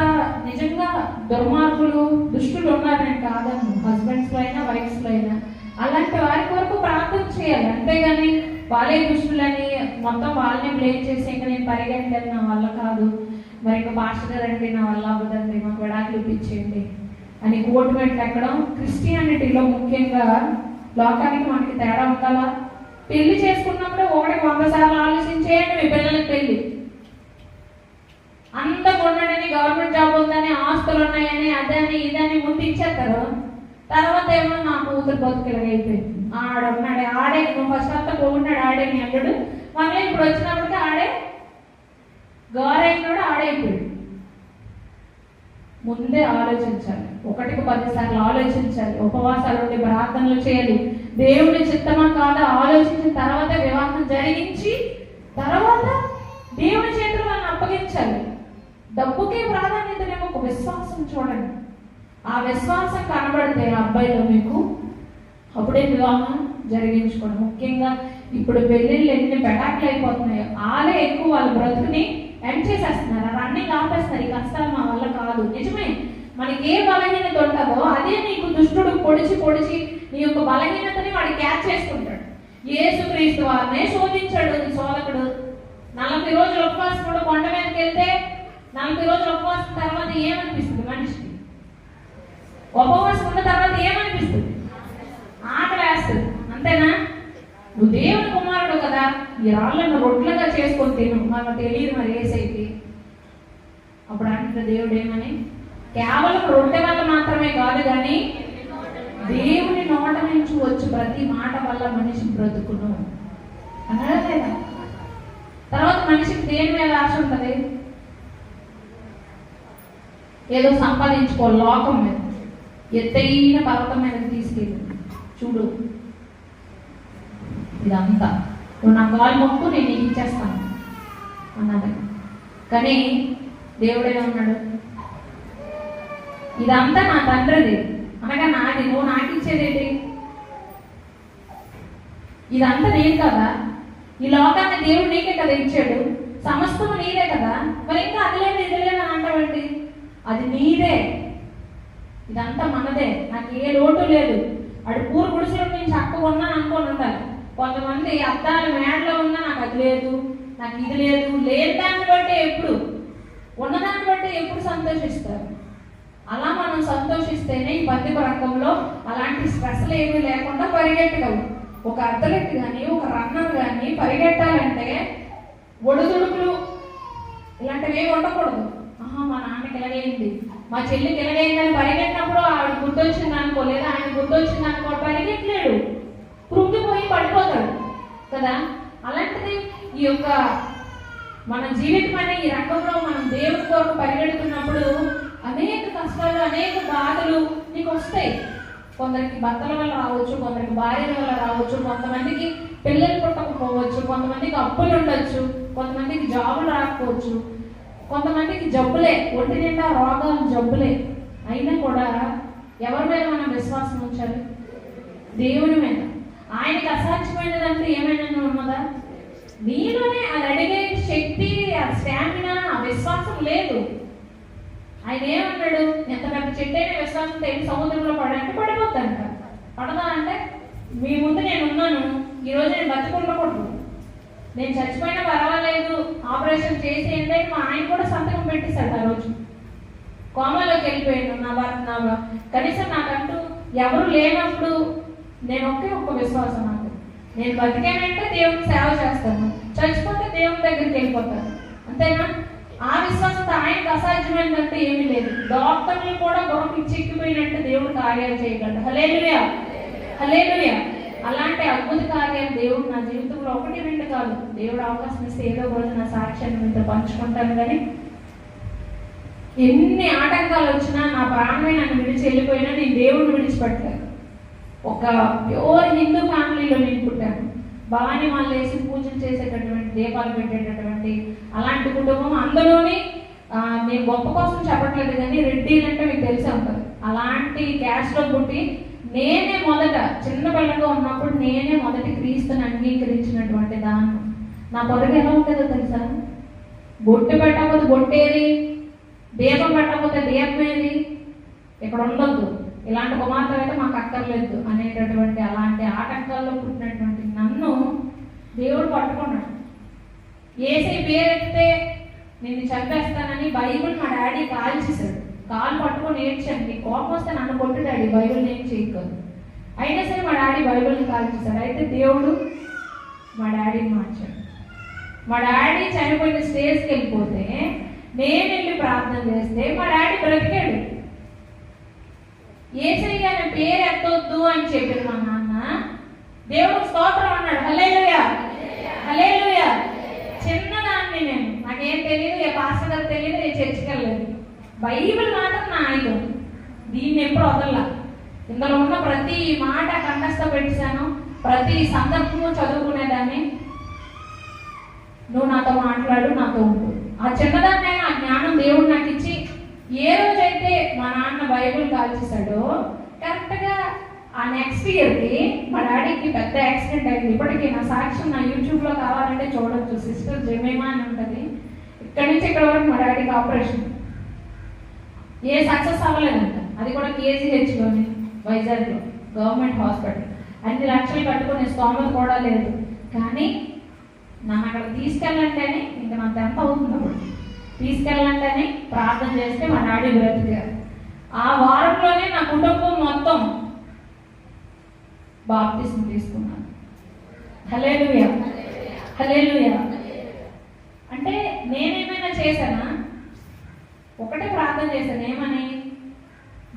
నిజంగా దుర్మార్గులు, దుష్టులు ఉన్నారని కాదను. హస్బెండ్స్ లో అయినా, వైఫ్స్ లో అయినా అలాంటి వారి వరకు ప్రార్థన చేయాలి. అంతేగాని వాళ్ళే దుష్టులని మొత్తం వాళ్ళనే బ్లేమ్ చేసి ఇంకా నేను పరిగెట్టలేదు, నా వల్ల కాదు, మరి ఇంకా పాస్టర్ గారండి నా వల్ల అవ్వదండి, మాకు విడాకులు ఇప్పించేయండి అని కోర్టు మెట్లు ఎక్కడం. క్రిస్టియానిటీలో ముఖ్యంగా లోకానికి మనకి తేడా ఉండాలా? పెళ్లి చేసుకున్నప్పుడే 100 సార్లు ఆలోచించేయండి మీ పిల్లలకి. పెళ్లి అంత కొన్నాడని, గవర్నమెంట్ జాబ్ ఉందని, ఆస్తులు ఉన్నాయని, అదని ఇదని ముందు ఇచ్చేస్తారు. తర్వాత ఏమో నా కూతురు బతుకులుగా అయిపోయింది. ఆడున్నాడే, ఆడే నువ్వు ఫస్ట్ అంతా పోగున్నాడు, ఆడే నీ అల్లుడు. మళ్ళీ ఇప్పుడు వచ్చినప్పటికీ ఆడే గౌరైనాడు, ఆడైపోయాడు. ముందే ఆలోచించాలి. 1కి 10 సార్లు ఆలోచించాలి. ఉపవాసాలు ఉండి ప్రార్థనలు చేయాలి. దేవుని చిత్తమా కాదా ఆలోచించిన తర్వాత వివాహం జరిగించి తర్వాత దేవుని చేతులు వాళ్ళని అప్పగించాలి. డబ్బుకే ప్రాధాన్యత లేవు, ఒక విశ్వాసం చూడండి. ఆ విశ్వాసం కనబడితే అబ్బాయిలో మీకు అప్పుడే వివాహం జరిగించుకోండి. ముఖ్యంగా ఇప్పుడు పెళ్ళిళ్ళు ఎన్ని పెటాకులు అయిపోతున్నాయో, ఆలే ఎక్కువ వాళ్ళ బ్రతుకుని ఎండ్ చేసేస్తున్నారు. రన్నింగ్ ఆపేస్తున్నారు. ఈ కష్టాలు మా వల్ల కాదు. నిజమే, మనకి ఏ బలహీనత ఉంటుందో అదే నీకు దుష్టుడు పొడిచి పొడిచి నీ యొక్క బలహీనతని వాడు క్యాచ్ చేసుకుంటాడు. యేసుక్రీస్తు వారినే శోధించాడు నీ శోధకుడు. 40 రోజులు ఉపవాసం కూడా కొండ మీదకి వెళ్తే 40 రోజులు ఉపవాసం తర్వాత ఏమనిపిస్తుంది మనిషికి? ఉపవాసం ఉన్న తర్వాత ఏమనిపిస్తుంది? ఆకలి వేస్తుంది. అంతేనా? నువ్వు దేవుని కుమారుడు కదా, ఈ రాళ్ళను రొట్లుగా చేసుకొని తిను. మనకు తెలియదు మరి ఏసైకి. అప్పుడు అంటే దేవుడు ఏమని, కేవలం రొట్టె వల్ల మాత్రమే కాదు కానీ దేవుని నోట నుంచి వచ్చి ప్రతి మాట వల్ల మనిషి బ్రతుకును అనలేదా? తర్వాత మనిషికి దేని మీద ఆశ ఉంటుంది? ఏదో సంపాదించుకో, లోకం మీద, ఎత్తైన పర్వతం మీద తీసుకెళ్ళి చూడు, ఇదంతా నువ్వు నా కాలు మొక్కు, నేను నీకు ఇచ్చేస్తాను అన్నది. కానీ దేవుడేనా ఉన్నాడు? ఇదంతా నా తండ్రిది అనగా నాది, నువ్వు నాకు ఇచ్చేదేంటి? ఇదంతా నేను కదా, ఈ లోకాన్ని దేవుడు నీకే కదా ఇచ్చాడు, సమస్తము నీదే కదా, మరి ఇంకా అది లేదు ఇది లేదు అని అంటావండి. అది నీదే, ఇదంతా మనదే, నాకు ఏ లోటు లేదు. అటు పూర్ గుడిసెల నుంచి అక్క ఉన్నాను అనుకోని ఉండాలి. కొంతమంది అద్దాల మేడలో ఉన్నా నాకు అది లేదు, నాకు ఇది లేదు. లేని దాన్ని బట్టి ఎప్పుడు, ఉన్నదాన్ని బట్టి ఎప్పుడు సంతోషిస్తారు. అలా మనం సంతోషిస్తేనే ఈ బతిక రంగంలో అలాంటి స్ట్రెస్లు ఏమీ లేకుండా పరిగెట్టగలం. ఒక అథ్లెట్ కానీ, ఒక రన్నర్ కానీ పరిగెట్టాలంటే ఒడిదుడుకులు ఇలాంటివి ఏమి ఉండకూడదు. మా నాన్నకి ఇలాగైంది, మా చెల్లికి ఇలాగైందని పరిగెట్టినప్పుడు ఆవిడ గుర్తొచ్చింది అనుకో, లేదా ఆయన గుర్తొచ్చింది అనుకో, పరిగెట్టలేడు, కృంగిపోయి పడిపోతాడు కదా. అలాంటిది ఈ యొక్క మన జీవితం అనే ఈ రంగంలో మనం దేవుడి కొరకు పరిగెడుతున్నప్పుడు అనేక కష్టాలు, అనేక బాధలు నీకు వస్తాయి. కొందరికి భర్తల వల్ల రావచ్చు, కొందరికి భార్యల వల్ల రావచ్చు, కొంతమందికి పిల్లలు పుట్టకపోవచ్చు, కొంతమందికి అప్పులు ఉండొచ్చు, కొంతమందికి జాబులు రాకపోవచ్చు, కొంతమందికి జబ్బులే, ఒంటి నిండా రోగాలు, జబ్బులే. అయినా కూడా ఎవరి మీద మనం విశ్వాసం ఉంచాలి? దేవుని మీద. ఆయనకి అసాధ్యమైనదంటే ఏమైనా ఉన్నదా? నీలోనే అది అడిగే శక్తి, ఆ స్టామినా, ఆ విశ్వాసం లేదు. ఆయన ఏమన్నాడు? ఎంత పెద్ద చెట్టైనా విశ్వాసంతో ఏం సముద్రంలో పడంటే పడిపోతాంట. పడదా అంటే మీ ముందు నేను ఉన్నాను, ఈరోజు నేను బతికుండకూడదు, నేను చచ్చిపోయినా పర్వాలేదు, ఆపరేషన్ చేసేయండి మా ఆయన కూడా సంతకం పెట్టేశాడు. ఆ రోజు కోమాలోకి వెళ్ళిపోయాను. నా భర్త కనీసం నాకంటూ ఎవరు లేనప్పుడు నేను ఒక్క విశ్వాసం నాకు, నేను బతికానంటే దేవుడికి సేవ చేస్తాను, చచ్చిపోతే దేవుని దగ్గరికి వెళ్ళిపోతాను, అంతేనా? ఆ విశ్వాసంతో ఆయనకు అసాధ్యమైనదంటే ఏమీ లేదు. డాక్టర్లు కూడా గొప్ప చిక్కిపోయినట్టు దేవుడు కార్యాలు చేయగలడు. హల్లెలూయా, హల్లెలూయా. అలాంటి అద్భుత కార్యాలు దేవుడు నా జీవితంలో 1-2 కాదు, దేవుడు అవకాశం ఇస్తే ఏదో రోజు నా సాక్ష్యాన్ని మీతో పంచుకుంటాను. కానీ ఎన్ని ఆటంకాలు వచ్చినా, నా ప్రాణమే నన్ను విడిచి వెళ్ళిపోయినా నేను దేవుడిని విడిచిపెట్టాను. ఒక ప్యూర్ హిందూ ఫ్యామిలీలో నేను పుట్టాను. భవానీ వాళ్ళు వేసి పూజలు చేసేటటువంటి, దీపాలు పెట్టేటటువంటి అలాంటి కుటుంబం. అందులోని నేను గొప్ప కోసం చెప్పట్లేదు, కానీ రెడ్డిలు అంటే మీకు తెలిసే ఉంటుంది. అలాంటి క్యాస్ట్లో పుట్టి నేనే మొదట చిన్న పిల్లగా ఉన్నప్పుడు నేనే మొదటి క్రీస్తుని అంగీకరించినటువంటి దాన్ని. నా పొరుగు ఎలా ఉంటుందో తెలుసా? బొట్టు పెట్టకపోతే బొట్టేది, దీపం పెట్టకపోతే దీపం ఏది, ఇక్కడ ఉండొద్దు, ఇలాంటి కుమార్తె అయితే మాకు అక్కర్లేదు అనేటటువంటి అలాంటి ఆటంకాల్లో పుట్టినటువంటి నన్ను దేవుడు పట్టుకున్నాడు. ఏసై పేరెత్తితే నేను చంపేస్తానని బైబిల్ మా డాడీ కాల్చేశాడు. కాలు పట్టుకొని ఏడ్చాను, నీ కోపం వస్తే నన్ను కొట్టు డాడీ, బైబిల్ నేను చేయకూడదు. అయినా సరే మా డాడీ బైబిల్ని కాల్చేశాడు. అయితే దేవుడు మా డాడీని మార్చాడు. మా డాడీ చనిపోయిన స్టేజ్కి వెళ్ళిపోతే నేను వెళ్ళి ప్రార్థన చేస్తే మా డాడీ బ్రతికాడు. యేసయ్య అనే పేరు ఎత్తొద్దు అని చెప్పిన మా నాన్న దేవుడు స్తోత్రం అన్నాడు. హల్లెలూయా, హల్లెలూయా. చిన్నదాన్ని నేను, నాకేం తెలియదు, ఏ పాస్టర్ గారు తెలియదు, ఏ చర్చికి వెళ్ళలేదు. బైబిల్ మాత్రం నా ఆయుధం, దీన్ని ఎప్పుడు వదల్లా. ఇందులో ఉన్న ప్రతి మాట కంఠస్థ పెట్టాను, ప్రతి సందర్భము చదువుకునేదాన్ని. నువ్వు నాతో మాట్లాడు, నాతో ఉండు. ఆ చిన్నదాన్ని ఆ జ్ఞానం దేవుడు నాకు ఇచ్చి, ఏ రోజైతే మా నాన్న బైబిల్ కాల్చేశాడో కరెక్ట్గా ఆ నెక్స్ట్ ఇయర్కి మా డాడీకి పెద్ద యాక్సిడెంట్ అయింది. ఇప్పటికీ నా సాక్ష్యం నా యూట్యూబ్లో కావాలంటే చూడొచ్చు. సిస్టర్ జమేమా అని ఉంటుంది. ఇక్కడి నుంచి ఇక్కడ వరకు మా డాడీకి ఆపరేషన్ ఏ సక్సెస్ అవ్వలేదంట. అది కూడా కేజీహెచ్లోని, వైజాగ్లో గవర్నమెంట్ హాస్పిటల్. అన్ని లక్షలు కట్టుకునే స్తోమత కూడా లేదు. కానీ నన్ను అక్కడ తీసుకెళ్ళంటేనే ఇంకా నాకు ఎంత అవుతుంది, అప్పుడు తీసుకెళ్ళంటేనే ప్రార్థన చేస్తే మా డాడీ బ్రతికారు. ఆ వారంలోనే నా కుటుంబం మొత్తం బాప్తిస్మం తీసుకున్నాను. హల్లెలూయా, హల్లెలూయా. అంటే నేనేమైనా చేశానా? ఒకటే ప్రార్థన చేశాను, ఏమని?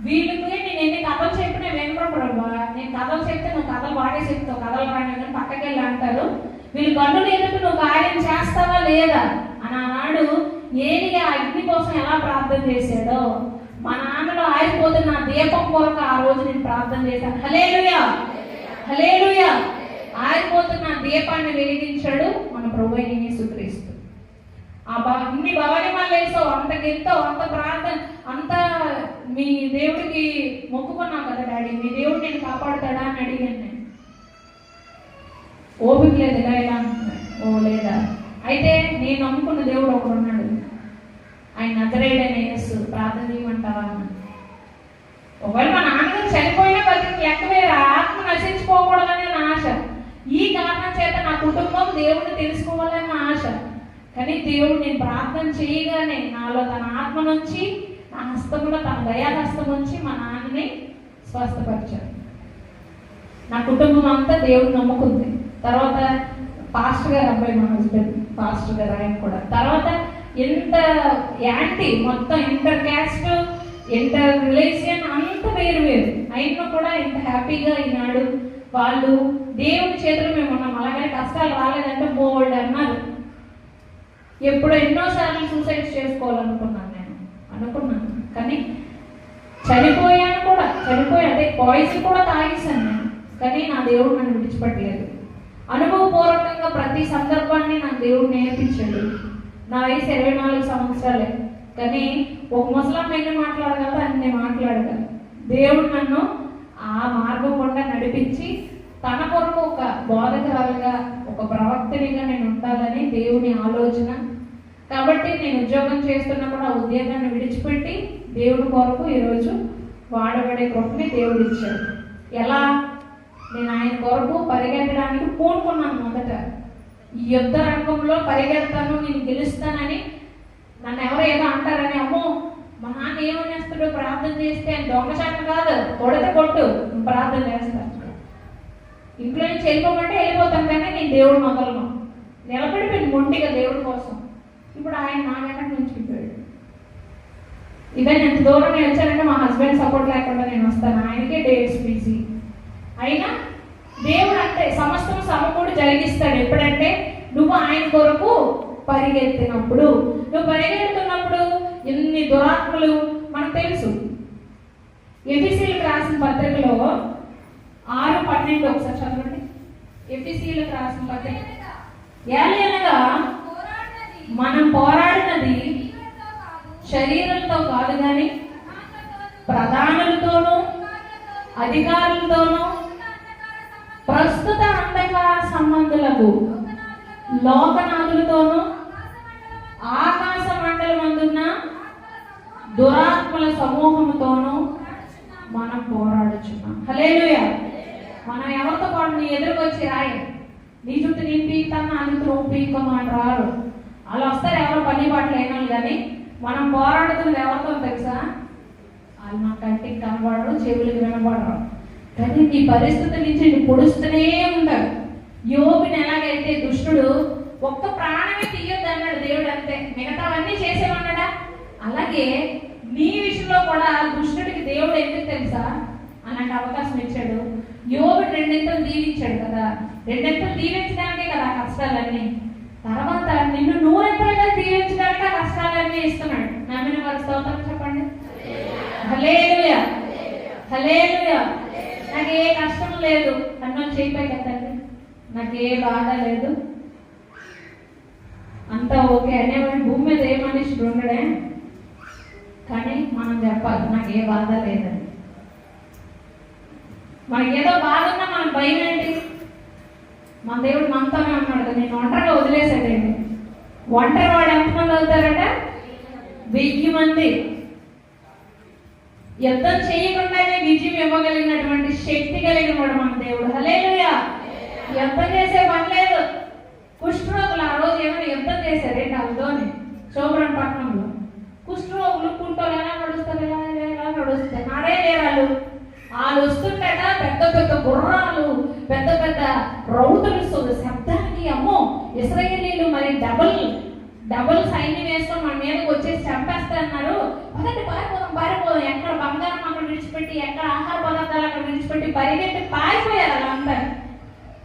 వీళ్ళకి నేను ఎన్ని కథలు చెప్పినా వెనుకబడబ్బా, నేను కథలు చెప్తే నువ్వు కథలు బాగా చెప్తావు, కథలు రాని పక్కకి వెళ్ళి అంటారు, వీళ్ళు గన్నులు ఎదుటి నువ్వు కార్యం చేస్తావా లేదా అని. ఆనాడు ఏలియా అగ్ని కోసం ఎలా ప్రార్థన చేశాడో, మా నాన్నలో ఆరిపోతున్న నా దీపం కొరకు ఆ రోజు నేను ప్రార్థన చేశాను. హల్లెలూయా, హల్లెలూయా. ఆరిపోతున్న దీపాన్ని వెలిగించాడు మన ప్రభువైన యేసుక్రీస్తు. అన్ని భవాని మళ్ళీ వేసావు, అంత గెత్తావు, అంత ప్రార్థన, అంత మీ దేవుడికి మొక్కుకున్నావు కదా డాడీ, మీ దేవుడు నేను కాపాడుతాడా అని అడిగాను నేను. ఓపిక లేదు, ఇలా అంటున్నాడు. ఓ లేదా, అయితే నేను నమ్ముకున్న దేవుడు ఒకడు ఉన్నాడు, ఆయన నజరేయుడైన యేసు, ప్రార్థన చేయమంటావా అన్న. ఒకవేళ మా నాన్నగారు చనిపోయినా బతికి లెక్క వేరే, ఆత్మ నశించుకోకూడదనే నా ఆశ. ఈ కారణం చేత నా కుటుంబం దేవుడిని తెలుసుకోవాలని నా ఆశ. కానీ దేవుడు నేను ప్రార్థన చేయగానే నాలో తన ఆత్మ నుంచి, నా హస్తంలో తన దయాహస్తం నుంచి మా నాన్నని స్వస్థపరిచాడు. నా కుటుంబం అంతా దేవుడు నమ్ముకుంది. తర్వాత పాస్టర్ గారు అబ్బాయి, మా హస్బెండ్ పాస్టర్ గారు, ఆయన కూడా. తర్వాత ఎంత యాంటీ, మొత్తం ఇంటర్ క్యాస్ట్, ఇంటర్ రిలీజియన్ అంత వేరు వేరు అయినా కూడా ఎంత హ్యాపీగా ఈనాడు వాళ్ళు దేవుడి చేతులు మేము ఉన్నాం. అలాగే కష్టాలు రాలేదంటే బోల్డ్ అన్నారు. ఎప్పుడు ఎన్నోసార్లు సూసైడ్ చేసుకోవాలనుకున్నాను నేను, అనుకున్నాను. కానీ చనిపోయాను కూడా, అదే పాయిజన్ కూడా తాగేశాను నేను. కానీ నా దేవుడు నన్ను విడిచిపెట్టలేదు. అనుభవపూర్వకంగా ప్రతి సందర్భాన్ని నాకు దేవుడు నేర్పించాడు. నా వయసు 24 సంవత్సరాలే, కానీ ఒక ముసలమ్మ ఎన్ని మాట్లాడగలదు అన్ని మాట్లాడగలదు. దేవుడు నన్ను ఆ మార్గం గుండా నడిపించి తన కొరకు ఒక బోధకురాలుగా, ఒక ప్రవక్తనిగా నేను ఉండాలని దేవుని ఆలోచన. కాబట్టి నేను ఉద్యోగం చేస్తున్నప్పుడు ఆ ఉద్యోగాన్ని విడిచిపెట్టి దేవుడి కొరకు ఈరోజు వాడబడే కృపని దేవుడు ఇచ్చాడు. ఎలా? నేను ఆయన కొరకు పరిగెత్తడానికి పూనుకున్నాను. మొదట ఈ యుద్ధ రంగంలో పరిగెడతాను, నేను గెలుస్తానని. నన్ను ఎవరు ఏదో అంటారని, అమ్మో మా నాన్న ఏమనేస్తాడు ప్రార్థన చేస్తే అని దొంగచాటం కాదు, కొడితే కొట్టు, ప్రార్థన చేస్తాను. ఇంట్లో నుంచి వెళ్ళిపోమంటే వెళ్ళిపోతాను, కానీ నేను దేవుడు మొదలను నిలబడిపోయింది మొండిగా దేవుడి కోసం. ఇప్పుడు ఆయన నా వెనక నుంచి వెళ్ళిపోయాడు. ఇదే ఎంత దూరం నేను వచ్చానంటే మా హస్బెండ్ సపోర్ట్ లేకుండా నేను వస్తాను. ఆయనకే డేట్స్ బిజీ అయినా దేవుడు అంటే సమస్తం సమకూడి జరిగిస్తాడు. ఎప్పుడంటే నువ్వు ఆయన కొరకు పరిగెత్తినప్పుడు. నువ్వు పరిగెడుతున్నప్పుడు ఎన్ని దురాత్మలు మనకు తెలుసు. ఎఫెసీయులకు రాసిన పత్రికలో 6:12 ఒకసారి చదవండి. ఎఫెసీయులకు రాసిన పత్రిక. ఏలయనగా మనం పోరాడినది శరీరంతో కాదు, కానీ ప్రధానులతోనూ అధికారులతోనూ ప్రస్తుత అంధకార సంబంధులకు లోకనాథులతోనూ ఆకాశ మండలమందున్న దురాత్మల సమూహముతోనూ మనం పోరాడుచున్నాం. హల్లెలూయా. మనం ఎవరితో పాటు నీ ఎదురుకొచ్చి రాయి నీ చుట్టూ నేను పీకుతాను, నా చుట్టూ నువ్వు పీకము అని రారు. అలా వస్తారు ఎవరో పని పాటలు అయినా. కానీ మనం పోరాడుతున్నది ఎవరితో తెలుసా? వాళ్ళు నా కంటికి కనబడరు, చెవులకు వినబడరు, కానీ నీ పరిస్థితి నుంచి నువ్వు పొడుస్తూనే ఉంటాడు. యోబుని ఎలాగైతే దుష్టుడు ఒక్క ప్రాణమే తీయొద్దు అన్నాడు దేవుడు, అంతే, మిగతావన్నీ చేసేవన్నాడా? అలాగే నీ విషయంలో కూడా దుష్టుడికి దేవుడు ఎందుకు తెలుసా అలాంటి అవకాశం ఇచ్చాడు. యోబుని 2 దీవించాడు కదా, 2 దీవించడానికే కదా కష్టాలన్నీ. తర్వాత నిన్ను 100 దీవించడానికి ఆ కష్టాలన్నీ ఇస్తున్నాడు. నమ్మిన వారి స్తోత్రం చెప్పండి. హల్లెలూయా, హల్లెలూయా. నాకు ఏ కష్టం లేదు అన్న చెప్పే కదండి, నాకు ఏ బాధ లేదు, అంతా ఓకే అనేవాడి భూమి మీద ఏ మనిషి ఉండడే. కానీ మనం చెప్పాలి నాకు ఏ బాధ లేదని. మనకి ఏదో బాధ ఉన్నా మనకు భయం ఏంటి? మన దేవుడు మనతోనే ఉన్నాడు కదా, నేను ఒంటరిగా వదిలేసాడండి. ఒంటరి వాడు ఎంతమంది అవుతారట? 1000 మంది. యుద్ధం చేయకుండానే విజయం ఇవ్వగలిగినటువంటి శక్తి కలిగిన వాడు మన దేవుడు. హల్లెలూయా. యుద్ధం చేసే పని లేదు. కుష్ఠరోగులు ఆ రోజు ఏమైనా యుద్ధం చేశారేంటి? వాళ్ళతోని శోభ్రంపట్నంలో కుష్ఠరోగులు కుంటోలు ఎలా నడుస్తారు, ఎలా నడుస్తారు, నాడే లేరాలు. వాళ్ళు వస్తుంటట పెద్ద పెద్ద గుర్రాలు, పెద్ద పెద్ద రౌతులు శబ్దానికి అమ్మో ఇశ్రాయేలీయులు మరి డబుల్ సైన్యం వేసుకొని మన మీదకి వచ్చేసి చంపేస్తారన్నారు. అదంటే పారిపోదాం, ఎక్కడ బంగారం అక్కడ విడిచిపెట్టి, ఎక్కడ ఆహార పదార్థాలు అక్కడ విడిచిపెట్టి పరిగెత్తి పారిపోయారు వాళ్ళంతా.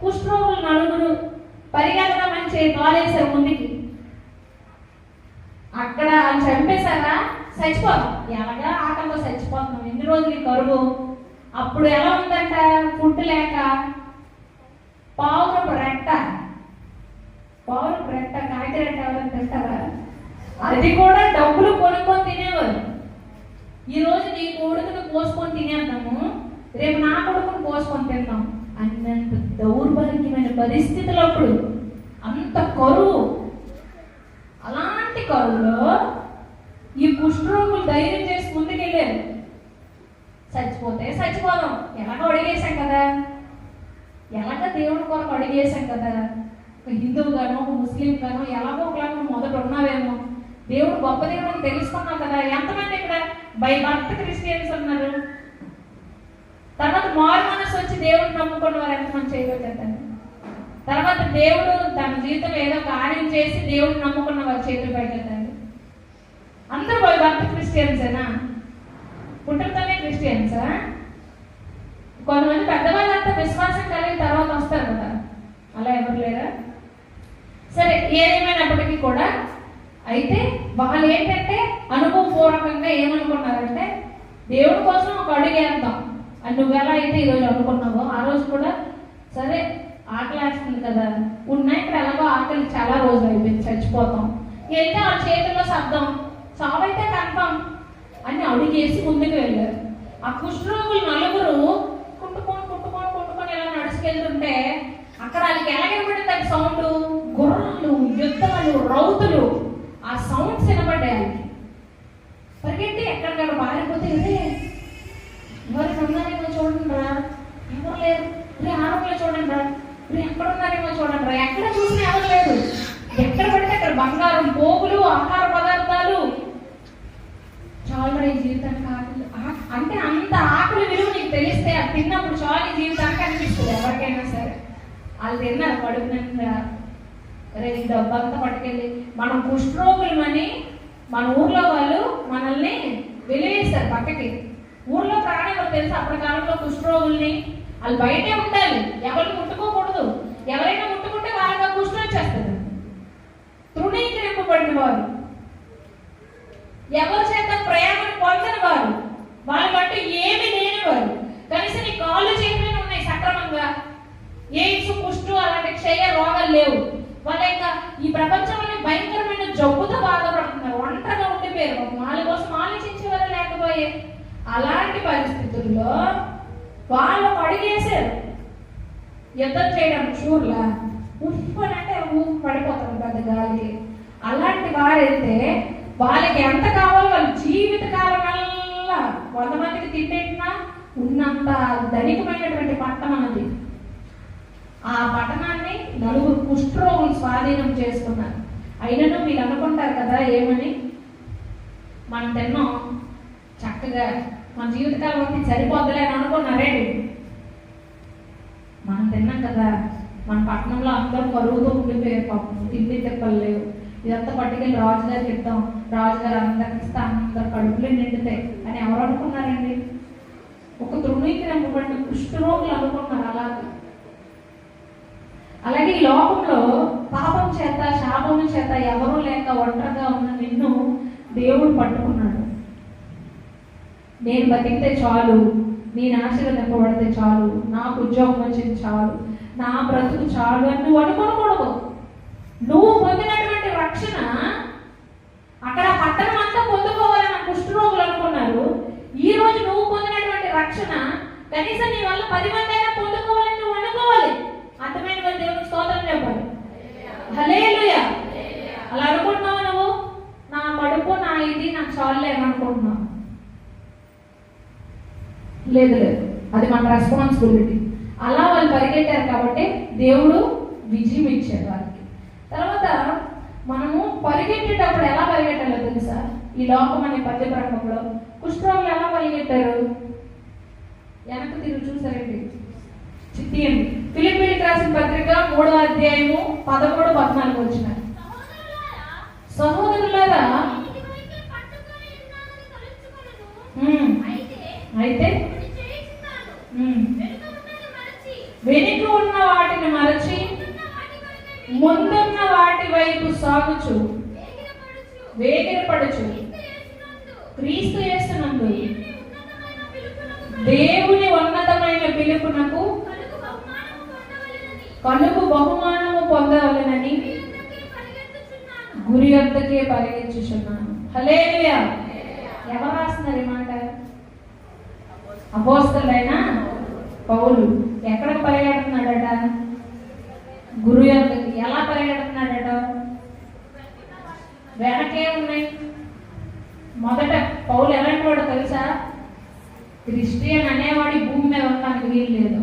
కుష్ఠరోగులు 4 పరిగెత్తమని కాలేశారు ముందుకి. అక్కడ వాళ్ళు చంపేశారా? చచ్చిపోతాం, ఎలాగా ఆకలితో చచ్చిపోతున్నాం, ఎన్ని రోజులు ఈ కరువు. అప్పుడు ఎలా ఉందంట? ఫుడ్ లేక పావురపు రెట్ట కాకి రెట్ట ఎవరైనా తింటారా? అది కూడా డబ్బులు కొనుక్కొని తినేవారు. ఈరోజు నీ కొడుకును పోసుకొని తినేద్దాము, రేపు నా కొడుకును పోసుకొని తిందాం అన్నంత దౌర్భాగ్యమైన పరిస్థితులు. అప్పుడు అంత కరువు. అలాంటి కరువులో ఈ కుష్ఠరోగులు ధైర్యం చేసి ముందుకెళ్ళారు. చచ్చిపోతే చచ్చిపోదాం, ఎలాగో అడిగేశాం కదా, ఎలాగ దేవుడి కొరకు అడిగేశాం కదా, ఒక హిందువు గానో ఒక ముస్లిం గానో ఎలాగో ఒకలాగా మొదట ఉన్నావేమో, దేవుడు గొప్ప దేవుడు తెలుసుకున్నాం కదా. ఎంతమంది ఇక్కడ బై బర్త్ క్రిస్టియన్స్ ఉన్నారు? తర్వాత మారు మనసు వచ్చి దేవుడిని నమ్ముకున్న వారు ఎంతమంది చేయగలుగుతారు? తర్వాత దేవుడు తన జీవితంలో ఏదో కార్యం చేసి దేవుడిని నమ్ముకున్న వారు చేతులు పైకెత్తండి. అందరూ బై బర్త్ క్రిస్టియన్సేనా? పుట్టుకతోనే క్రిస్టియన్సా? కొంతమంది పెద్దవాళ్ళంతా విశ్వాసం కలిగిన తర్వాత వస్తారు కదా, అలా ఎవరు లేరా? సరే, ఏదేమైనప్పటికీ కూడా అయితే వాళ్ళు ఏంటంటే అనుభవపూర్వకంగా ఏమనుకున్నారంటే దేవుడి కోసం ఒక అడుగు వేద్దాం అని నువ్వు ఎలా అయితే ఈరోజు అనుకున్నావో ఆ రోజు కూడా సరే ఆకలి వేస్తుంది కదా ఉన్నాయి ఇక్కడ ఎలాగో ఆకలి చాలా రోజులు అయిపోయింది చచ్చిపోతాం వెళ్తే ఆ చేతుల్లో శబ్దం చావైతే కన్ఫామ్ అని అడుగేసి ముందుకు వెళ్ళారు. ఆ కుష్ఠరోగులు నలుగురు కుట్టుకొని ఇలా నడుచుకెళ్తుంటే అక్కడ వాళ్ళకి ఎలా వినపడింది అది సౌండ్, గుర్రాలు, యుద్ధాలు, రౌతులు, ఆ సౌండ్స్ వినపడ్డాయి వాళ్ళకి. పరిగెట్టి ఎక్కడికక్కడ పారిపోతే ఎవరు ఉన్నారేమో చూడండి రా, ఎవరు లేరు రే, ఆరోగ్యంలో చూడండి రా, రే ఎక్కడ ఉన్నారేమో చూడండి రా, ఎక్కడ చూసినా ఎవరు లేరు. ఎక్కడ పడితే అక్కడ బంగారం, పోగులు, ఆహార పదార్థాలు. చాలు ఈ జీవితానికి ఆకలి అంటే అంత ఆకలి విలువ నీకు తెలిస్తే అది తిన్నప్పుడు చాలు ఈ జీవితానికి అనిపిస్తుంది ఎవరికైనా సరే. వాళ్ళు తిన్నారు పడుకున్నా రే డబ్బు అంతా పట్టుకెళ్ళి మనం కుష్ఠరోగులమని మన ఊర్లో వాళ్ళు మనల్ని వెలివేస్తారు పక్కకి. ఊర్లో ప్రాణాలు తెలుసు అప్పటి కాలంలో కుష్ఠరోగుల్ని వాళ్ళు బయటే ఉండాలి, ఎవరు ముట్టుకోకూడదు. ఎవరైనా ముట్టుకుంటే వాళ్ళగా కుష్ఠం వచ్చేస్తారు. తృణీకరింపబడిన వారు, ఎవరి చేత ప్రేమను పొందని వారు, వాళ్ళకంటూ ఏమి లేనివారు, కనీసం నీ కాళ్ళు చేతులు ఉన్నాయి సక్రమంగా, ఎయిడ్స్, కుష్టు అలాంటి క్షయ రోగాలు లేవు. వాళ్ళ యొక్క ఈ ప్రపంచంలోనే భయంకరమైన జబ్బుతో బాధపడుతున్నారు, ఒంటరిగా ఉండిపోయారు, వాళ్ళ కోసం ఆలోచించేవారు లేకపోయే. అలాంటి పరిస్థితుల్లో వాళ్ళు అడిగేశారు యుద్ధం చేయడం షూర్లా ఉప్పనంటే పడిపోతారు పెద్ద గాలికి. అలాంటి వారైతే వాళ్ళకి ఎంత కావాలో వాళ్ళ జీవిత కాలం వల్ల 100 మందికి తింటేటినా ఉన్నంత ధనికమైనటువంటి పట్టణం అది. ఆ పట్టణాన్ని నలుగురు కుష్ఠరోగులు స్వాధీనం చేసుకున్నారు. అయినను మీరు అనుకుంటారు కదా ఏమని, మనం తిన్నాం చక్కగా మన జీవితకాలం అంతా సరిపోద్దులే అని అనుకున్నారేంటి. మనం తిన్నాం కదా, మన పట్టణంలో అందరూ కరుగుతూ ఉండిపోయారు, పాపం తిండి తిప్పలు లేవు, ఇదంతా పట్టుకెళ్ళి రాజుగారికి ఇద్దాం, రాజుగారు అందరికి ఇస్తే అందరు కడుపులు నిండుతాయి అని ఎవరు అనుకున్నారండి? ఒక తృణీకరింపబడిన కుష్ఠరోగులు అనుకున్నారు. అలాగే ఈ లోకంలో పాపం చేత శాపం చేత ఎవరూ లేక ఒంటరిగా ఉన్న నిన్ను దేవుడు పట్టుకున్నాడు. నేను బతికితే చాలు, నేను ఆశీర్వదింపబడితే చాలు, నాకు ఉద్యోగం వచ్చింది చాలు, నా బ్రతుకు చాలు అని నువ్వు అనుకోకూడదు. నువ్వు పొందినటువంటి రక్షణ అక్కడ పట్టణం అంతా పొందుకోవాలని కుష్ఠరోగులు అనుకున్నారు. ఈ రోజు నువ్వు పొందినటువంటి రక్షణ కనీసం నీ వల్ల 10 మంది అయినా పొందుకోవాలని నువ్వు అనుకోవాలి. అర్థమైన వాళ్ళు దేవునికి స్తోత్రం చెప్పాలి. హల్లెలూయా. అలా అనుకుంటున్నావు నువ్వు, నా కడుపు నా ఇది నాకు చాలులే అని అనుకుంటున్నావు. లేదు, అది మన రెస్పాన్సిబిలిటీ. అలా వాళ్ళు పరిగెట్టారు కాబట్టి దేవుడు విజయం ఇచ్చాడు వాళ్ళకి. తర్వాత మనము పరిగెట్టేటప్పుడు ఎలా పరిగెట్టాలో తెలుసా? ఈ లోకం అనే పద్యప్రంగంలో కుష్ఠరోగులు ఎలా పరిగెట్టారు? వెనక్కి తిరిగి చూసారండి, చిత్తియండి. ఫిలిప్పీయులకు రాసిన పత్రిక 3వ అధ్యాయము 13, 14 వచ్చిన సహోదరులారా, అయితే వెనుక ఉన్న వాటిని మరచి ముందున్న వాటి వైపు సాగుచు వేగిరపడుచు క్రీస్తు యేసునందు దేవుని ఉన్నతమైన పిలుపునకు కనుకు బహుమానము పొందవలెనని గురి వద్దకే పరిగెత్తుచున్నాను. హల్లెలూయా. ఎవరు రాస్తున్నారు ఈ మాట? అపోస్తలుడైన పౌలు. ఎక్కడికి పరిగెడుతున్నాడట? గురు యొద్దకి. ఎలా పరిగెడుతున్నాడట? వెనకే ఉన్నాయి. మొదట పౌలు ఎలాంటి వాడు తెలుసా? క్రిస్టియన్ అనేవాడి భూమి మీద ఉండడానికి వీలు లేదు.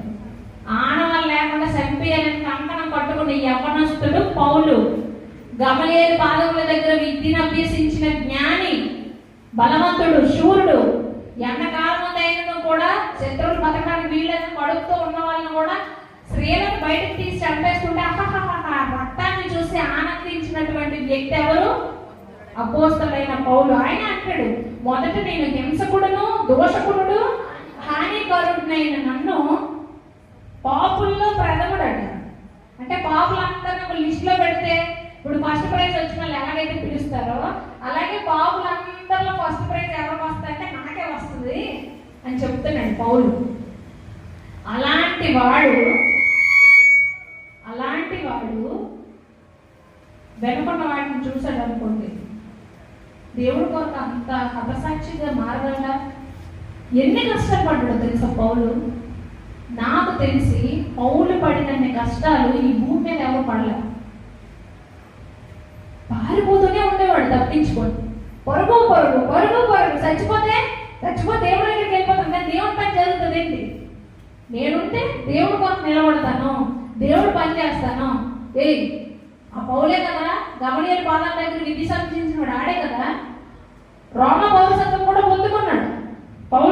ఆనవాళ్ళు లేకుండా చంపేయాలని కంకణం కట్టుకున్న యవ్వనస్తుడు పౌలు. గమలీయేలు పాదముల దగ్గర విద్యను అభ్యసించిన జ్ఞాని, బలవంతుడు, శూరుడు. ఎండకాలం అయినను కూడా శత్రువులు బతకడానికి వీళ్ళని కడుపుతూ ఉన్న వాళ్ళని కూడా స్త్రీలను బయటకు తీసి చంపేస్తుంటే రక్తాన్ని చూసి ఆనందించినటువంటి వ్యక్తి ఎవరు? అపోస్తలుడైన పౌలు. ఆయన అంటాడు, మొదట నేను హింసకుడును, దోషకుడు, హానికరుడునైన నన్ను పాపుల్లో ప్రథముడట. అంటే పాపులందరినీ ఒక లిస్టులో పెడితే ఇప్పుడు ఫస్ట్ ప్రైజ్ వచ్చిన వాళ్ళు ఎలాగైతే పిలుస్తారో అలాగే పావులందరిలో ఫస్ట్ ప్రైజ్ ఎవరికి వస్తాయంటే నాకే వస్తుంది అని చెప్తున్నాడు పౌలు. అలాంటి వాడు వెనుకున్న వాటిని చూశాడు అనుకోండి, దేవుడి కొరకు అంత హతసాక్షిగా మారగలడా? ఎన్ని కష్టపడ్డాడో తెలుసా పౌలు. నాకు తెలిసి పౌలు పడినన్ని కష్టాలు ఈ భూమి మీద ఎవరు పడలే. పారిపోతూనే ఉండేవాడు తప్పించుకొని, పరుగు పరుగు పరుగు పరుగు. చచ్చిపోతే దేవుడి దగ్గరికి వెళ్ళిపోతాం, కానీ దేవుడి పని జరుగుతుంది ఏంటి? నేనుంటే దేవుడి కోసం నిలబడతాను, దేవుడు పని చేస్తాను. ఆ పౌలే కదా గమనీయుల పాదాల దగ్గర విధి సంధించినాడు, ఆడే కదా రోమ పౌరసత్వం కూడా పొందుకున్నాడు. పౌలు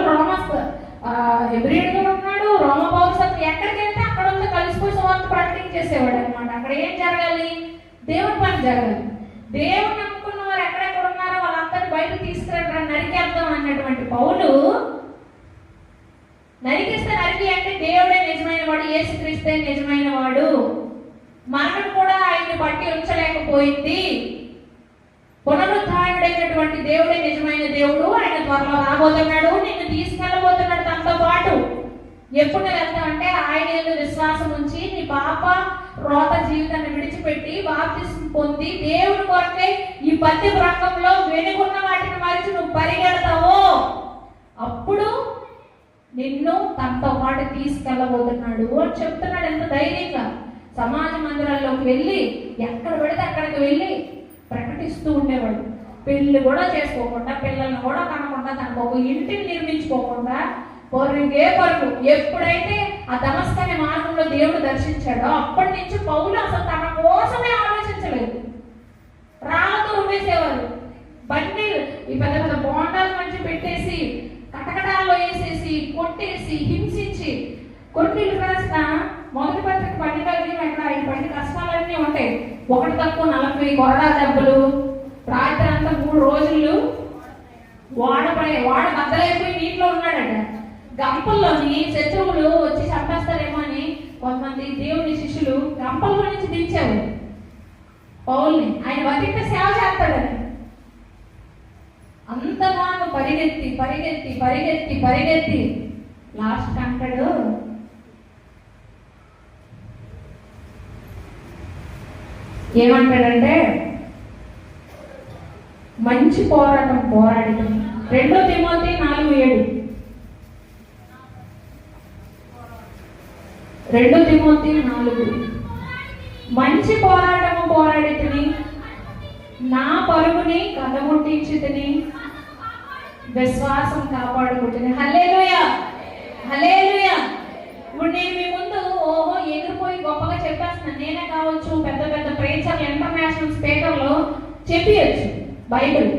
హెబ్రీయుడిగా ఉన్నాడు, రోమ పౌరసత్వం. ఎక్కడికి వెళ్తే అక్కడ ఉంటే కలిసిపోయి సువార్త ప్రకటించేసేవాడు అనమాట. అక్కడ ఏం జరగాలి? దేవుడి పని జరగాలి. దేవుడిని నమ్ముకున్న వారు ఎక్కడెక్కడ ఉన్నారో వాళ్ళందరినీ బయట తీసుకురండి, నరికేద్దాం అన్నటువంటి పౌలు నరికిస్తే నరికి అంటే దేవుడే నిజమైన వాడు, యేసుక్రీస్తే నిజమైన వాడు. మరణం కూడా ఆయన్ని బట్టి ఉంచలేకపోయింది. పునరుద్ధారుడైనటువంటి దేవుడే నిజమైన దేవుడు. ఆయన త్వరలో రాబోతున్నాడు, నిన్ను తీసుకెళ్ళబోతున్నాడు తనతో పాటు. ఎప్పుడు వెళ్తామంటే ఆయన యందు విశ్వాసం ఉంచి నీ పాప రోత జీవితాన్ని విడిచిపెట్టి బాప్తిస్మం పొంది దేవుడి కొరకే ఈ పత్తి రంగంలో వెనుకున్న వాటిని మరిచి నువ్వు పరిగెడతావో అప్పుడు నిన్ను తనతో పాటు తీసుకెళ్ళబోతున్నాడు అని చెప్తున్నాడు. ఎంత ధైర్యంగా సమాజ మందిరాల్లోకి వెళ్ళి ఎక్కడ పడితే అక్కడికి వెళ్ళి ప్రకటిస్తూ ఉండేవాడు. పెళ్లి కూడా చేసుకోకుండా, పిల్లల్ని కూడా కనకుండా, తనకు ఒక ఇంటిని నిర్మించుకోకుండా పరుగే పరుగు. ఎప్పుడైతే ఆ దమస్కు అనే మార్గంలో దేవుడు దర్శించాడో అప్పటి నుంచి పౌలు అసలు తన కోసమే ఆలోచించలేదు. రాళ్ళతో రుమ్మేసేవారు, బండి ఈ పెద్ద పెద్ద బోండాల మధ్య పెట్టేసి కటకటాల్లో వేసేసి కొట్టేసి హింసించి. కొన్నిళ్ళు రాసిన మొదటి పత్రిక 12 అక్కడ 5 కష్టాలన్నీ ఉంటాయి. ఒకటి తక్కువ 40 కొరడా దెబ్బలు, రాత్రి అంతా 3 రోజులు వాడ బద్దలైపోయి నీటిలో ఉన్నాడట. గంపల్లోని శత్రువులు వచ్చి చంపేస్తారేమో అని కొంతమంది దేవుని శిష్యులు గంపల్లో నుంచి దించారు పౌల్ని. ఆయన బతికితే సేవ చేస్తాడని అంతగానో పరిగెత్తి పరిగెత్తి పరిగెత్తి పరిగెత్తి లాస్ట్ అంటాడు, ఏమంటాడంటే మంచి పోరాటం పోరాడి 2 తిమోతి 4:7 2 తిమోతి 4 మంచి పోరాటము పోరాడితిని, నా పరుగుని కదముట్టించితిని, విశ్వాసం కాపాడుకుంటుంది. హల్లెలూయా హల్లెలూయా. ఇప్పుడు నేను మీ ముందు ఎగిరిపోయి గొప్పగా చెప్పేస్తున్నాను. నేనే కావచ్చు, పెద్ద పెద్ద ప్రేచర్లు, ఇంటర్నేషనల్ స్పీకర్లు చెప్పియచ్చు బైబిల్.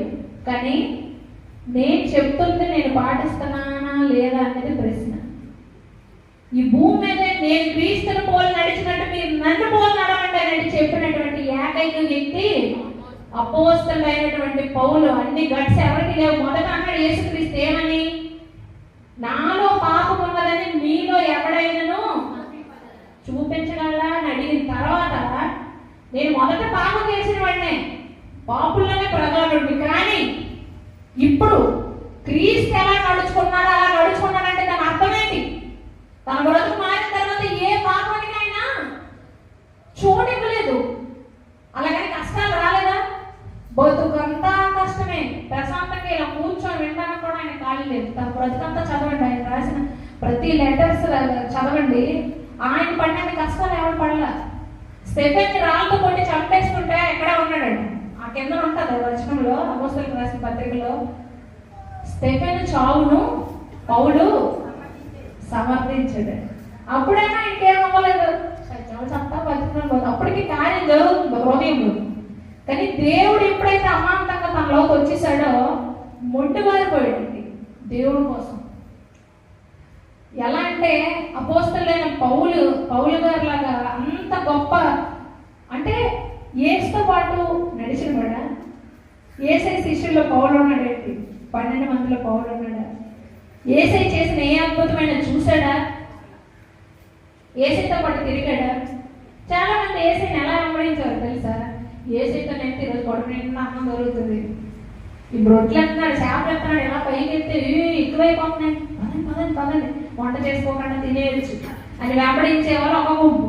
కానీ నేను చెప్తుంది నేను పాటిస్తున్నానా లేదా అనేది ప్రశ్న. ఈ భూమి మీద నేను క్రీస్తుని పోలు నడిచినట్టు మీరు నన్ను పోలు నడవండి అని చెప్పినటువంటి ఏకైక వ్యక్తి అపోస్తలుడైనటువంటి పౌలు. అన్ని గట్స్ ఎవరికి లేవు. మొదట అన్నాడు యేసుక్రీస్తు ఏమని, నాలో పాపం ఉన్నదని మీలో ఎవడైనాను చూపించగలరా అని అడిగిన తర్వాత, నేను మొదట పాపం చేసిన వాడినే, పాపుల్లోనే ప్రధానుడు. కానీ ఇప్పుడు క్రీస్తు ఎలా నడుచుకున్నాడు అలా నడుచుకున్నాడంటే దాని అర్థమేంటి? తన బ్రతుకు మారిన తర్వాత ఏ పాపానికి అయినా చూడలేదు. అలాగని కష్టాలు రాలేదా? బతుకంతా కష్టమే. ప్రశాంతంగా ఇలా కూర్చొని వినడానికి కూడా ఆయన ఖాళీ లేదు. తన బ్రతుకంతా చదవండి, ఆయన రాసిన ప్రతి లెటర్స్ చదవండి. ఆయన పడిన కష్టాలు ఎవరు పడలా. స్టెఫెన్ రాళ్ళతో కొట్టి చంపేస్తుంటే ఎక్కడ ఉన్నాడండి, ఆ కింద ఉంటుంది వచనంలో, అపోస్తలులకు రాసిన పత్రికలో. స్టెఫెన్ చావును పౌలు సమర్థించాడు. అప్పుడైనా ఇంకేం అవ్వలేదు, చంపా బతుకున్నాడు. అప్పటికి కార్యం జరుగుతుంది హృదయంలో. కానీ దేవుడు ఎప్పుడైతే అమాంతంగా తనలోకి వచ్చేసాడో మొండివారిపోయాడండి దేవుడి కోసం. ఎలా అంటే అపోస్తలుడైన పౌలు గారు లాగా అంత గొప్ప, అంటే యేసుతో పాటు నడిచిన వాడా? యేసై శిష్యుల్లో పౌలు ఉన్నాడేంటి? 12 మందిలో పౌలు ఉన్నాడా? యేసై చేసిన ఏ అద్భుతమైన చూశాడా? యేసైతో పాటు తిరిగాడా? చాలా మంది యేసైని ఎలా వెంబడించారు తెలుసా? ఏసైతే నెత్తి ఈరోజు గొడవ నిండా అన్నం దొరుకుతుంది. ఇప్పుడు రొట్టెలు ఎత్తున్నాడు, చేపలు ఎత్తున్నాడు, ఎలా పైకి ఎత్తే ఎక్కువైపోతున్నాయి, పదండి పదండి పదండి వంట చేసుకోకుండా తినేయచ్చు అని వెంబడించేవారు ఒక గుంపు.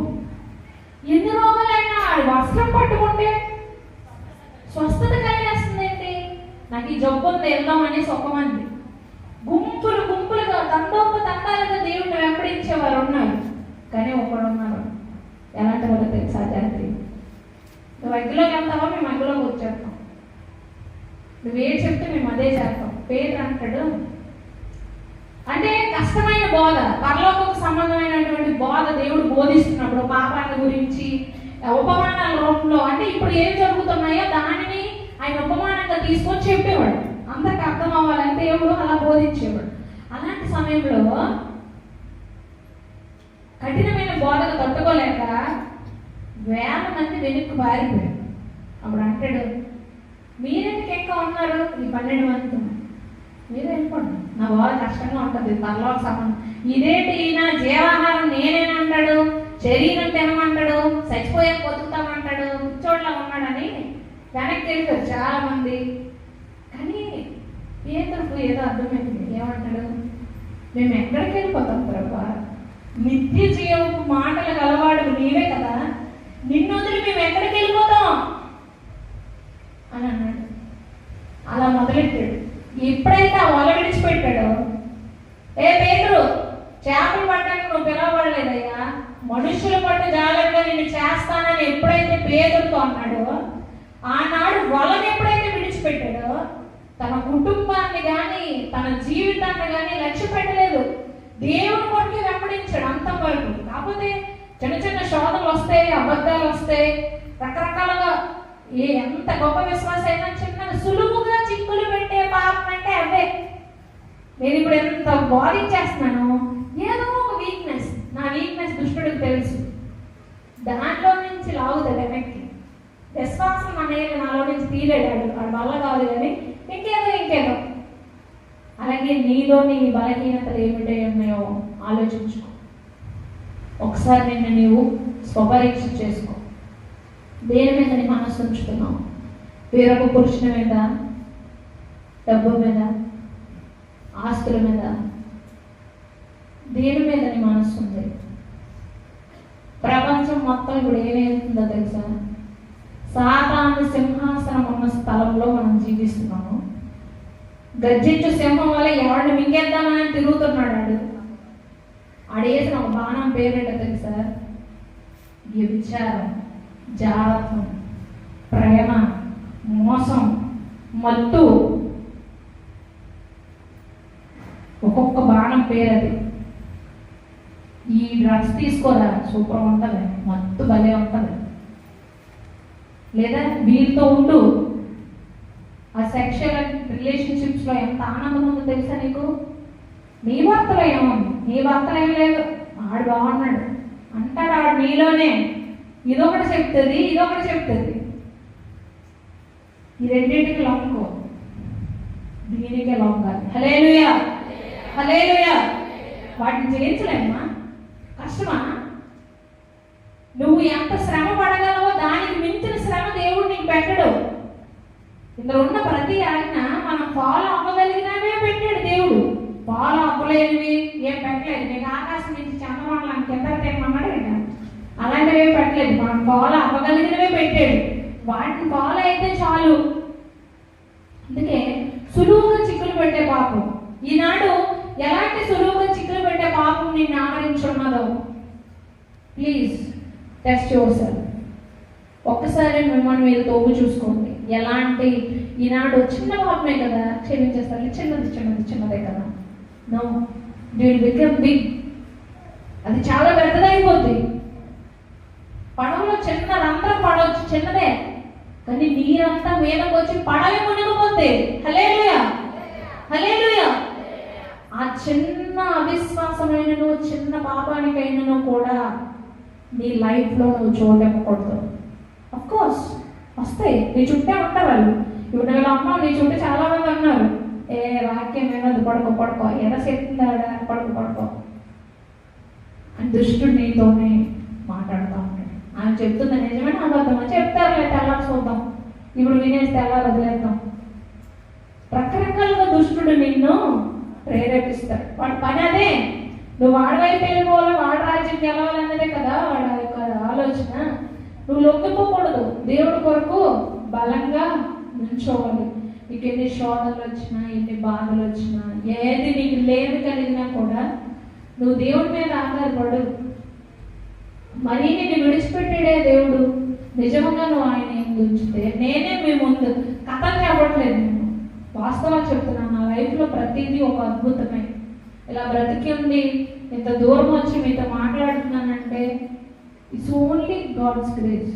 ఎన్ని రోగాలైనా వస్త్రం పట్టుకుంటే స్వస్థత కలిగేస్తుంది ఏంటి, నాకు ఈ జబ్బు ఉంది వెళ్దాం అనేసి ఒక మంది. గుంపులు గుంపులుగా తండాలుగా దేవుడిని వెంబడించేవారు ఉన్నారు. కానీ ఒకడు ఉన్నారు, ఎలాంటి వాళ్ళు తెలుసా జాతి, నువ్వు అగ్గిలోకి వెళ్తావా మేము అగ్గిలోకి వచ్చేస్తాం, నువ్వేం చెప్తే మేము అదే చేస్తాం. పేరు అంటాడు. అంటే కష్టమైన బోధ, పరలోకకు సంబంధమైనటువంటి బోధ దేవుడు బోధిస్తున్నప్పుడు పాపాల గురించి ఉపమానాల రూపంలో, అంటే ఇప్పుడు ఏం జరుగుతున్నాయో దానిని ఆయన ఉపమానంగా తీసుకొని చెప్పేవాడు, అందరికి అర్థం అవ్వాలని దేవుడు అలా బోధించేవాడు. అలాంటి సమయంలో కఠినమైన బోధకు తట్టుకోలేక వేల మంది వెనక్కి పారిపోయాడు. అప్పుడు అంటాడు, మీరెందుకు ఎక్కువ ఉన్నారు ఈ 12 మందితో, మీరే వెళ్ళిపోండి, నా బోధ కష్టంగా ఉంటుంది, పరలోక సంబంధం. ఇదేంటి ఈయన జీవాహారం నేనేనంటాడు, శరీరం తినమంటాడు, చచ్చిపోయాక బతుకుతామంటాడు, కూర్చోట్లా ఉన్నాడని వెనక్కి వెళ్తారు చాలా మంది. కానీ పేతురుకు ఏదో అర్థమైంది, ఏమంటాడు, మేము ఎక్కడికి వెళ్ళిపోతాం ప్రభా, నిత్య జీవపు మాటలు గలవాడు నీవే కదా, నిన్ను వదిలి మేము ఎక్కడికి వెళ్ళిపోతాం అని అన్నాడు. అలా మొదలెట్టాడు. ఎప్పుడైతే ఆ వల విడిచిపెట్టాడో, ఏ పేతురు చేపలు పట్టడానికి నువ్వు పిలవబడలేదయ్యా, మనుషుల పట్టు జాగ్రత్తగా నేను చేస్తానని ఎప్పుడైతే పేతురుతో అన్నాడో, ఆనాడు వలను ఎప్పుడైతే విడిచిపెట్టాడో తన కుటుంబాన్ని కానీ తన జీవితాన్ని కానీ లక్ష్య పెట్టలేదు, దేవుని కొట్టి వెంబడించాడు అంతవరకు. కాకపోతే చిన్న చిన్న శోధనలు వస్తాయి, అబద్ధాలు వస్తాయి, రకరకాలుగా ఎంత గొప్ప విశ్వాసం అయినా చిన్న సులువుగా చిక్కులు పెట్టే పాపం అంటే అవే. నేను ఇప్పుడు ఎంత బోధించేస్తున్నాను, ఏదో ఒక వీక్నెస్, నా వీక్నెస్ దుష్టుడికి తెలుసు, దాంట్లో నుంచి లాగుతుంది వెనక్కి. విశ్వాసం అనేది నాలో నుంచి తీరేడాడు, వాడి వల్ల కాదు కానీ ఇంకేదో. అలాగే నీలోని బలహీనతలు ఏమిటో ఉన్నాయో ఆలోచించుకో, ఒకసారి నిన్ను నీవు స్వపరీక్ష చేసుకో. దేని మీద నీ మనసు ఉంచుతున్నావు? వేరొక పురుషుని మీద, డబ్బు మీద, ఆస్తుల మీద, దేని మీద నీ మనసు ఉంది? ప్రపంచం మొత్తం ఇప్పుడు ఏమేస్తుందో తెలుసా? సాతాను సింహాసనం ఉన్న స్థలంలో మనం జీవిస్తున్నాము. గర్జించు సింహం వల్ల ఎవరిని మింగేద్దామని తిరుగుతున్నాడు. ఆడేసిన ఒక బాణం పేరేంటో తెలుసా? వ్యభిచారం, జారత్వం, ప్రేమ, మోసం, మత్తు. ఒక్కొక్క బాణం పేరు అది. ఈ డ్రగ్స్ తీసుకోరా, సూపర్ ఉంటుంది, మత్తు భలే ఉంటుంది. లేదా వీరితో ఉండు, ఆ సెక్షువల్ రిలేషన్షిప్స్లో ఎంత ఆనందం ఉందో తెలుసా నీకు? నీ భర్తలో ఏముంది? నీ భర్తలో ఏం లేదు, ఆడు బాగున్నాడు అంటాడు, ఆడు నీలోనే ఇదొకటి చెప్తుంది, ఇదొకటి చెప్తుంది. ఈ రెండింటికి లొంగో, దీనికే లొంగాలి. హల్లెలూయా, హల్లెలూయా. వాటిని జయించలేమా? కష్టమా? నువ్వు ఎంత శ్రమ పడగలవో దానికి మించిన శ్రమ దేవుడు నీకు పెట్టడు. ఇందులో ఉన్న ప్రతి ఆజ్ఞ మనం ఫాలో అవ్వగలిగినవే పెట్టాడు దేవుడు. ఫాలో అవ్వలేనివి ఏం పెట్టలేదు. నీకు ఆకాశం నుంచి చంద్రమండలం కింద తెమ్మన్నాడు కదా, అలాంటివే పెట్టలేదు. మనం ఫాలో అవ్వగలిగినవే పెట్టాడు. వాటిని ఫాలో అయితే చాలు. అందుకే సులువుగా చిక్కులు పెట్టే పాపం, ఈనాడు ఎలాంటి సులువుగా చిక్కులు పెట్టే పాపం నిన్ను ఆవరించున్నదో ప్లీజ్ టెస్ట్ యువర్ సెల్ఫ్. ఒక్కసారి మిమ్మల్ని మీరు తోపు చూసుకోండి. ఎలాంటి ఈనాడు చిన్న పాపమే కదా క్షమించేస్తారు, చిన్నదే కదా. No, will become big. అది చాలా పెద్దదైపోద్ది. పడవలో చిన్న రంధ్రం పడవచ్చు, చిన్నదే, కానీ నీరంతా మీదకి వచ్చి పడవే మునిగిపోద్ది. హల్లెలూయా, హల్లెలూయా. ఆ చిన్న అవిశ్వాసమైనను చిన్న పాపానికైనను కూడా నీ లైఫ్లో నువ్వు చూడలేకూడదు. అఫ్కోర్స్ వస్తాయి, నీ చుట్టే ఉంటారు వాళ్ళు. ఇప్పుడు వీళ్ళ అమ్మ నీ చుట్టూ చాలా మంది అన్నారు, ఏ వాక్యం ఏమది, పడుకో ఎలా చెప్తుందాడా, పడుకో అని దుష్టుడు నీతోనే మాట్లాడుతూ ఉంటాడు. ఆమె చెప్తుంది నిజమైన అబద్ధమా, చెప్తారులే తెల్లారి చూద్దాం, ఇప్పుడు వినేసి తెల్లారి వదిలేద్దాం. రకరకాలుగా దుష్టుడు నిన్ను ప్రేరేపిస్తాడు. వాడి పని అదే, నువ్వు వాడి వైపు వెళ్ళిపోవాలి, వాడి రాజ్యం గెలవాలన్నదే కదా వాడి యొక్క ఆలోచన. నువ్వు లొంగిపోకూడదు, దేవుడి కొరకు బలంగా నుంచోవాలి. నీకు ఎన్ని శోధనలు వచ్చినా, ఎన్ని బాధలు వచ్చినా, ఏది నీకు లేని కలిగినా కూడా నువ్వు దేవుడి మీద ఆధారపడు. మరీ నిన్ను విడిచిపెట్టాడే దేవుడు. నిజంగా నువ్వు ఆయన ముందు ఉంచితే, నేనే మీ ముందు కథలు చెప్పట్లేదు, నేను వాస్తవాలు చెప్తున్నాను. నా లైఫ్లో ప్రతిదీ ఒక అద్భుతమే. ఇలా బ్రతికి ఉంది, ఇంత దూరం వచ్చి మీతో మాట్లాడుతున్నానంటే ఇట్స్ ఓన్లీ గాడ్స్ గ్రేస్.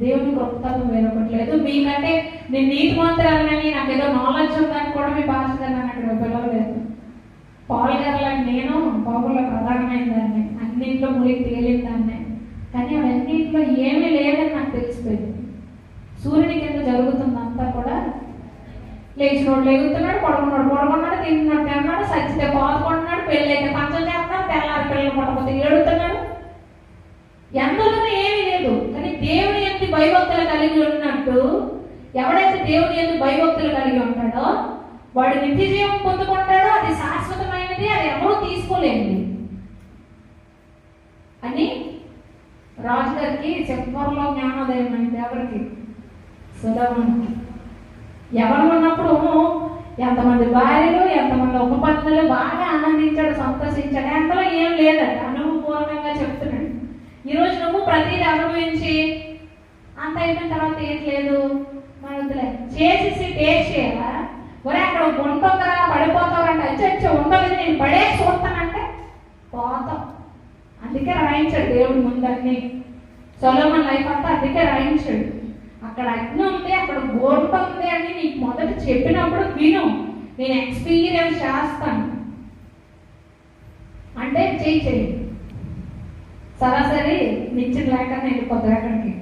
దేవుని గొప్పతనం వేరొకటి లేదు. మీకంటే నేను నీతి మంత్రాలని నాకు ఏదో నాలెడ్జ్ ఉందని కూడా మీ భాష గారు నన్ను అక్కడ పిలవలేదు. పాల్ గారులాగా నేను బాబులో ప్రధానమైన దాన్ని, అన్నింట్లో ములికి తేలిన దాన్ని. కానీ అవన్నింటిలో ఏమీ లేదని నాకు తెలిసిపోయింది. సూర్యుని కింద జరుగుతుందంతా కూడా లేచినోడు లేగుతున్నాడు, పడుకున్నాడు, తిన్నాడు, సచ్చితే పాదుకుంటున్నాడు, పెళ్ళి అయితే పంచం చేస్తున్నాడు, తెల్లారి పిల్లలు పడకపోతే ఏడుతున్నాడు. ఎందులో ఏమీ లేదు. కానీ దేవుని ఎందు భయభక్తులు కలిగి ఉన్నట్టు, ఎవడైతే దేవుని ఎందు భయభక్తులు కలిగి ఉంటాడో వాడు నిత్య జీవం పొందుకుంటాడో, అది శాశ్వతమైనది, అది ఎవరు తీసుకోలేనిది అని రాజుగారికి చెప్పవరంలో జ్ఞానోదయం అయింది. ఎవరికి? సొలొమోనుకి. ఎవరు ఉన్నప్పుడు ఎంతమంది భార్యలు, ఎంతమంది ఉపపత్నులు బాగా ఆనందించాడు, సంతోషించాడు. ఎంతలో ఏం లేదట, అనుభవపూర్వకంగా చెప్తున్నాడు. ఈరోజు నువ్వు ప్రతిదీ అనుభవించి అంత అయిపోయిన తర్వాత ఏం లేదు మనదులే చేసేసి టేస్ట్ చేయాలా? ఒరే అక్కడ ఉంటుందరా, పడిపోతావంటే అచ్చ ఉండదు, నేను పడే చూస్తానంటే పోతాం. అందుకే రాయించాడు దేవుడి ముందన్నీ. సొలొమోను లైఫ్ అంతా అందుకే రాయించాడు. అక్కడ అగ్ని ఉంది, అక్కడ గోల్డ్ ఉంది అని నీకు మొదట చెప్పినప్పుడు విను, నేను ఎక్స్పీరియన్స్ చేస్తాను అంటే చెయ్యి. సరాసరి నిచ్చిన లేకుండా వెళ్ళిపోతారు అక్కడికి,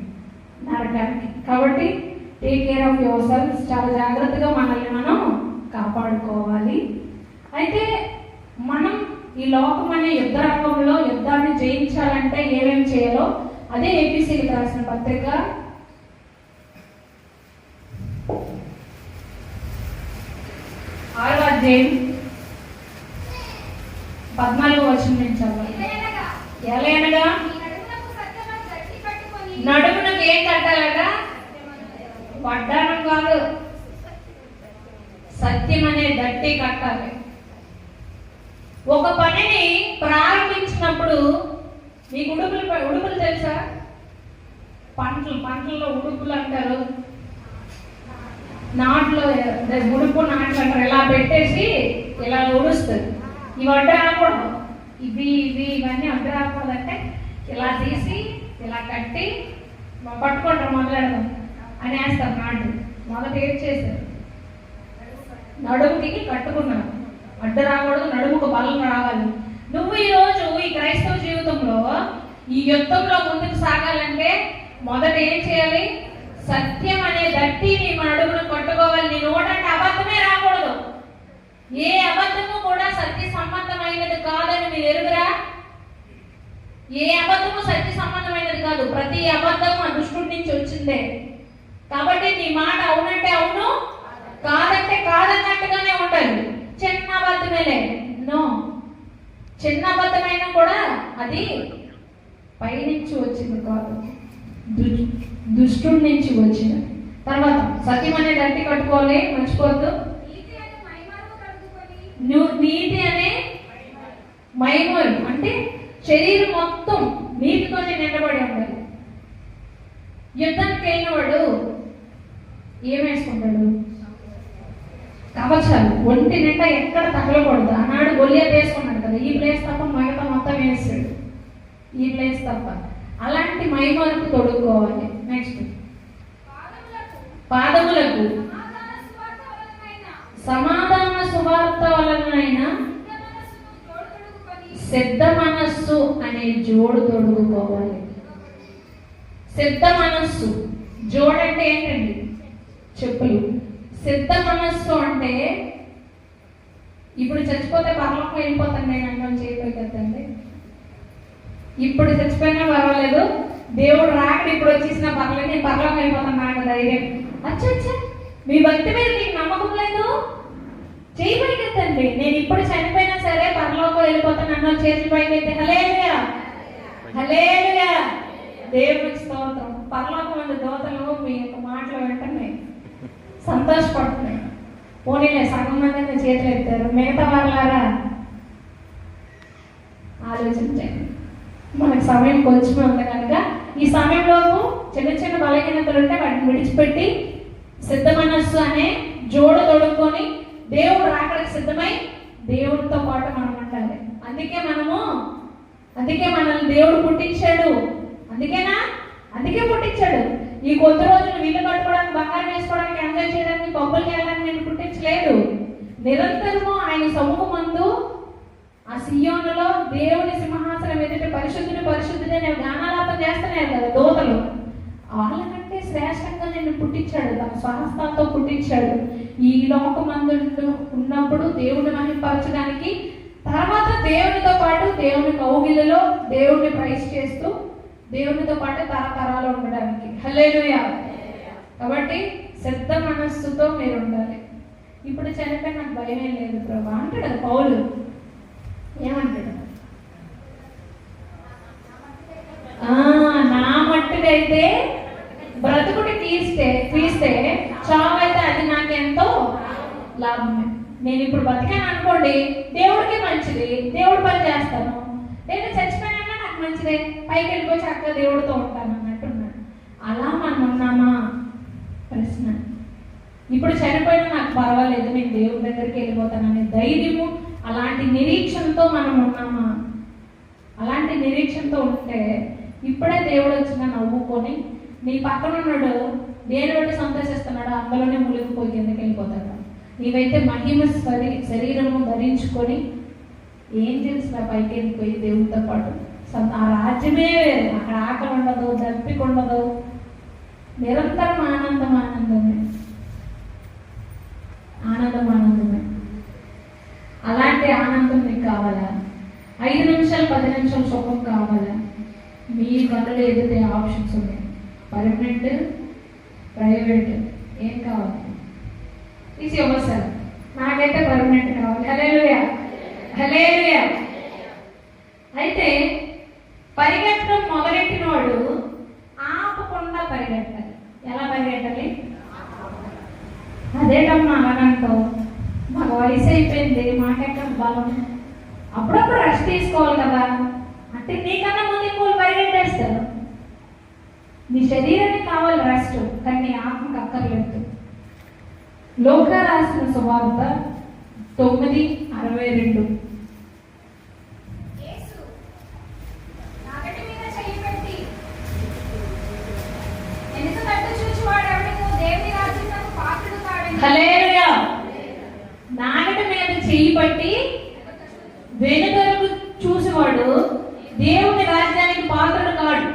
నరకానికి. కాబట్టి take care of your self. చాలా జాగ్రత్తగా మనల్ని మనం కాపాడుకోవాలి. అయితే మనం ఈ లోకం అనే యుద్ధ రంగంలో యుద్ధాన్ని జయించాలంటే ఏమేమి చేయాలో అదే ఏపీసీకి రాసిన పత్రిక 6వ అధ్యాయం 14వ వచనం నుంచి చదవాలి. ఎలాగనగా నడుమునకు ఏం కట్టాలట? వడ్డానం కాదు, సత్యం అనే దట్టి కట్టాలి. ఒక పనిని ప్రారంభించినప్పుడు మీకు ఉడుపులు తెలుసా? పంటల్లో ఉడుపులు అంటారు, నాట్లు ఉడుపు నాట్లు అంటారు. ఇలా పెట్టేసి ఇలా ఉడుస్తుంది. ఇవి అడ్డు రాకూడదు, ఇవన్నీ అడ్డు రాకూడదు. అంటే ఇలా తీసి ఇలా కట్టి పట్టుకుంటారు, మొదలెడదాం అని వేస్తారు. నాటు మొదట ఏం చేశారు? నడుముకి కట్టుకున్నారు. అడ్డు రాకూడదు, నడుముకు బలం రావాలి. నువ్వు ఈరోజు ఈ క్రైస్తవ జీవితంలో ఈ యుద్ధంలో ముందుకు సాగాలంటే మొదట ఏం చేయాలి? సత్యం అనే దట్టి నీ నడుమును కట్టుకోవాలి. నీ నోటంటే అబద్ధమే రాకూడదు. ఏ అబద్ధము కూడా సత్య సంబంధమైనది కాదని మీరు ఎరుగురా? ఏ అబద్ధము సత్య సంబంధమైనది కాదు. ప్రతి అబద్ధము ఆ దుష్టుడి నుంచి వచ్చిందే. కాబట్టి నీ మాట అవునంటే అవును, కాదంటే కాదన్నట్టుగానే ఉండాలి. చిన్న అబద్ధమేలే, నో, చిన్న అబద్ధమైన కూడా అది పైనుంచి వచ్చింది కాదు, దుష్టుడి నుంచి వచ్చింది. తర్వాత సత్యం అనే దట్టి కట్టుకోవాలి, మర్చిపోద్దు. నువ్వు నీతి అనే మైమూరు అంటే శరీరం మొత్తం నీతితోనే నిండబడి ఉండాలి. యుద్ధానికి వెళ్ళినవాడు ఏం వేసుకుంటాడు? కవచాలు. ఒంటి నిండా ఎక్కడ తగలకూడదు. ఆనాడు గొలియాతు వేసుకున్నాడు కదా, ఈ ప్లేస్ తప్ప మిగతా మొత్తం వేసాడు, ఈ ప్లేస్ తప్ప. అలాంటి మైమూరుకు తొడుక్కోవాలి. నెక్స్ట్ పాదములకు సమాధాన సువార్త వలనైన సిద్ధ మనస్సు అనే జోడు తొడుగుకోవాలి. సిద్ధ మనస్సు జోడు అంటే ఏంటండి? చెప్పులు. సిద్ధ మనస్సు అంటే ఇప్పుడు చచ్చిపోతే పర్లోకం వెళ్ళిపోతాను నేను అన్నం చేయగలుగుతండి. ఇప్పుడు చచ్చిపోయినా పర్వాలేదు, దేవుడు రాకడ ఇప్పుడు వచ్చేసిన పర్లేదు, నేను పర్లోకి వెళ్ళిపోతాను నాకు ధైర్యం. అచ్చా మీ భక్తి మీద మీకు నమ్మకం లేదు, చేయి పైకెత్తండి. నేను ఇప్పుడు చనిపోయినా సరే పరలోకం వెళ్ళిపోతాను అన్న చేతులు పైకెత్తి హల్లెలూయా హల్లెలూయా. దేవునికి స్తోత్రం. పరలోకం అనే దోతలు మీ యొక్క మాటలు వెంటనే సంతోషపడుతున్నాయి. పోనీలే సగం మంది చేతులు ఎత్తారు, మిగతా వాళ్ళారా ఆలోచించండి. మనకు సమయం కొంచెమే ఉంది కనుక ఈ సమయంలోనూ చిన్న చిన్న బలహీనతలు ఉంటే వాటిని విడిచిపెట్టి సిద్ధ మనస్సు అనే జోడు తొడుక్కొని దేవుడు రాకడానికి సిద్ధమై దేవుడితో పాటు మనం ఉండాలి. అందుకే మనల్ని దేవుడు పుట్టించాడు. అందుకే పుట్టించాడు. ఈ కొద్ది రోజులు వీళ్ళు కట్టుకోవడానికి, బంగారం వేసుకోవడానికి, ఎంజాయ్ చేయడానికి, పబ్బులకి వెళ్ళడానికి నేను పుట్టించలేదు. నిరంతరము ఆయన సముఖమందు ఆ సియోనులో దేవుని సింహాసనం ఎదుట పరిశుద్ధుడు అనే గానాలాపన చేస్తున్నారు కదా దూతలు. వాళ్ళకంటే శ్రేష్టంగా నేను పుట్టించాడు, తన స్వహస్తాలతో పుట్టించాడు. ఈ లోకమందు ఉన్నప్పుడు దేవుని మహిమపరచడానికి, తర్వాత దేవునితో పాటు దేవుని కౌగిలిలో దేవుడిని ప్రైజ్ చేస్తూ దేవునితో పాటు తరతరాలు ఉండడానికి. హల్లెలూయా. కాబట్టి సిద్ధ మనస్సుతో మీరు ఉండాలి. ఇప్పుడు చనిపోయి నాకు భయమే లేదు ప్రభా అంటాడు పౌలు. ఏమంటాడు? నా మట్టుకైతే బ్రతుకుని తీస్తే చావైతే అది నాకెంతో లాభమే. నేను ఇప్పుడు బతికాను అనుకోండి, దేవుడికి మంచిది, దేవుడి పని చేస్తాను. నేను చచ్చిపోయినా నాకు మంచిదే, పైకి వెళ్ళిపోయి చక్కగా దేవుడితో ఉంటాను అన్నట్టున్నాడు. అలా మనం ఉన్నామా ప్రశ్న. ఇప్పుడు చనిపోయినా నాకు పర్వాలేదు, నేను దేవుడి దగ్గరికి వెళ్ళిపోతాననే ధైర్యము, అలాంటి నిరీక్షణతో మనం ఉన్నామా? అలాంటి నిరీక్షణతో ఉంటే ఇప్పుడే దేవుడు వచ్చిన నవ్వుకొని నీ పక్కన ఉన్నాడు దేని బట్టి సంతోషిస్తున్నాడు అందులోనే మునిగిపోయి కిందకి వెళ్ళిపోతాడు. నీవైతే మహిమ శరీరము ధరించుకొని ఏం తెలుసు పైకి వెళ్ళిపోయి దేవుడితో పాటు ఆ రాజ్యమే వేరు. అక్కడ ఆకలి ఉండదు, దప్పిక ఉండదు, నిరంతరం ఆనందమే. అలాంటి ఆనందం మీకు కావాలా? 5 నిమిషాలు 10 నిమిషాలు సుఖం కావాలా? మీ కన్నులు ఎదుటే ఆప్షన్స్ ఉన్నాయి. పర్మనెంట్, ప్రైవేట్, ఏం కావాలి? తీసి ఇవ్వసారు. నాకైతే పర్మనెంట్ కావాలి. హల్లెలూయా హల్లెలూయా. అయితే పరిగెత్తడం మొదలెట్టినోడు ఆపకుండా పరిగెట్టాలి. ఎలా పరిగెట్టాలి? అదేటమ్మా అలాగంటావు, మాకు వయసు అయిపోయింది, మాకెక్కడ బలం, అప్పుడప్పుడు రెస్ట్ తీసుకోవాలి కదా అంటే నీకన్నా ముందు ఇంకోళ్ళు పరిగెట్టేస్తారు. నీ శరీరానికి కావాలి రెస్ట్, కానీ నీ ఆత్మకు అక్కర్లేదు. లూకా రాసిన సువార్త 9:62. హల్లెలూయా. నాగటి మీద చెయ్యి పట్టి వెనుకకు చూసేవాడు దేవుని రాజ్యానికి పాత్రుడు కాడు.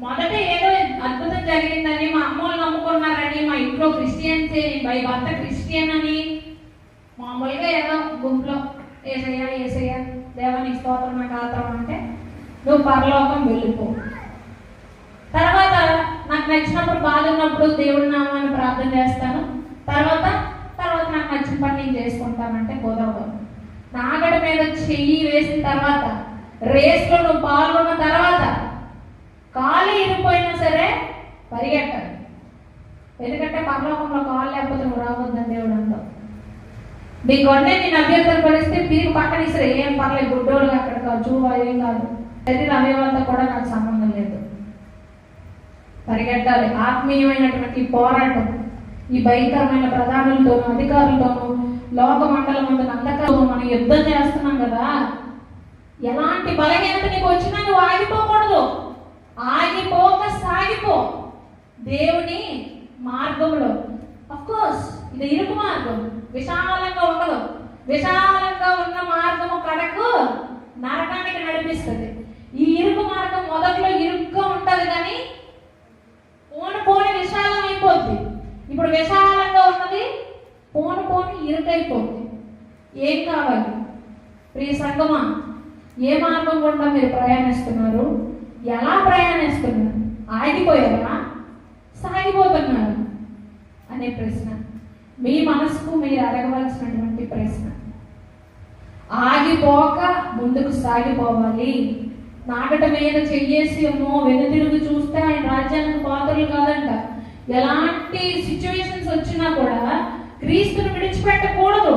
మొదట ఏదో అద్భుతం జరిగిందని, మా అమ్మోళ్ళు నమ్ముకున్నారని, మా ఇంట్లో క్రిస్టియన్సే, భర్త క్రిస్టియన్ అని మామూలుగా ఏదో గుంపులో ఏసయ్య దేవానికి స్తోత్రం నాకు ఆత్రం అంటే నువ్వు పరలోకం వెళ్ళిపో. తర్వాత నాకు నచ్చినప్పుడు బాధ ఉన్నప్పుడు దేవుడి నామాన్ని ప్రార్థన చేస్తాను, తర్వాత నాకు నచ్చిన పని నేను చేసుకుంటానంటే కుదరదు. నాగడి మీద చెయ్యి వేసిన తర్వాత, రేస్లో నువ్వు పాల్గొన్న తర్వాత కాలు ఇరిపోయినా సరే పరిగెట్టాలి. ఎందుకంటే పరలోకంలో కాలు లేకపోతే నువ్వు రావద్దని దేవుడు అంటావు. నీకు వండే నేను అభ్యర్థన పరిస్థితి పీరు పక్కన ఇసరే ఏం పర్లేదు, గుడ్డోళ్ళు అక్కడ కాదు, ఏం కాదు, శరీర అవయవాలతో కూడా నాకు సంబంధం లేదు. పరిగెట్టాలి. ఆత్మీయమైనటువంటి పోరాటం ఈ భయంకరమైన ప్రధానులతోనూ అధికారులతోనూ లోక మండలం అంధకారంతో మనం యుద్ధం చేస్తున్నాం కదా. ఎలాంటి బలహీనత నీకు వచ్చినా నువ్వు ఆగిపోకూడదు. ఆగిపోక సాగిపో దేవుని మార్గంలో. అఫ్కోర్స్ ఇది ఇరుకు మార్గం, విశాలంగా ఉండదు. విశాలంగా ఉన్న మార్గము కడకు నరకానికి నడిపిస్తుంది. ఈ ఇరుకు మార్గం మొదట్లో ఇరుగ్గా ఉంటుంది, కానీ పోని విశాలం అయిపోద్ది. ఇప్పుడు విశాలంగా ఉన్నది పోని ఇరుకైపోద్ది. ఏం కావాలి? ప్రియ సంగమా, ఏ మార్గం గుండా మీరు ప్రయాణిస్తున్నారు? ఎలా ప్రయాణిస్తున్నారు? ఆగిపోయారా, సాగిపోతున్నారు అనే ప్రశ్న మీ మనసుకు మీరు అడగవలసినటువంటి ప్రశ్న. ఆగిపోక ముందుకు సాగిపోవాలి. నాగట మీద చెయ్యేసి ఏమో వెనుతిరుగు చూస్తే ఆయన రాజ్యానికి పాత్రలు కాదంట. ఎలాంటి సిచ్యువేషన్స్ వచ్చినా కూడా క్రీస్తుని విడిచిపెట్టకూడదు.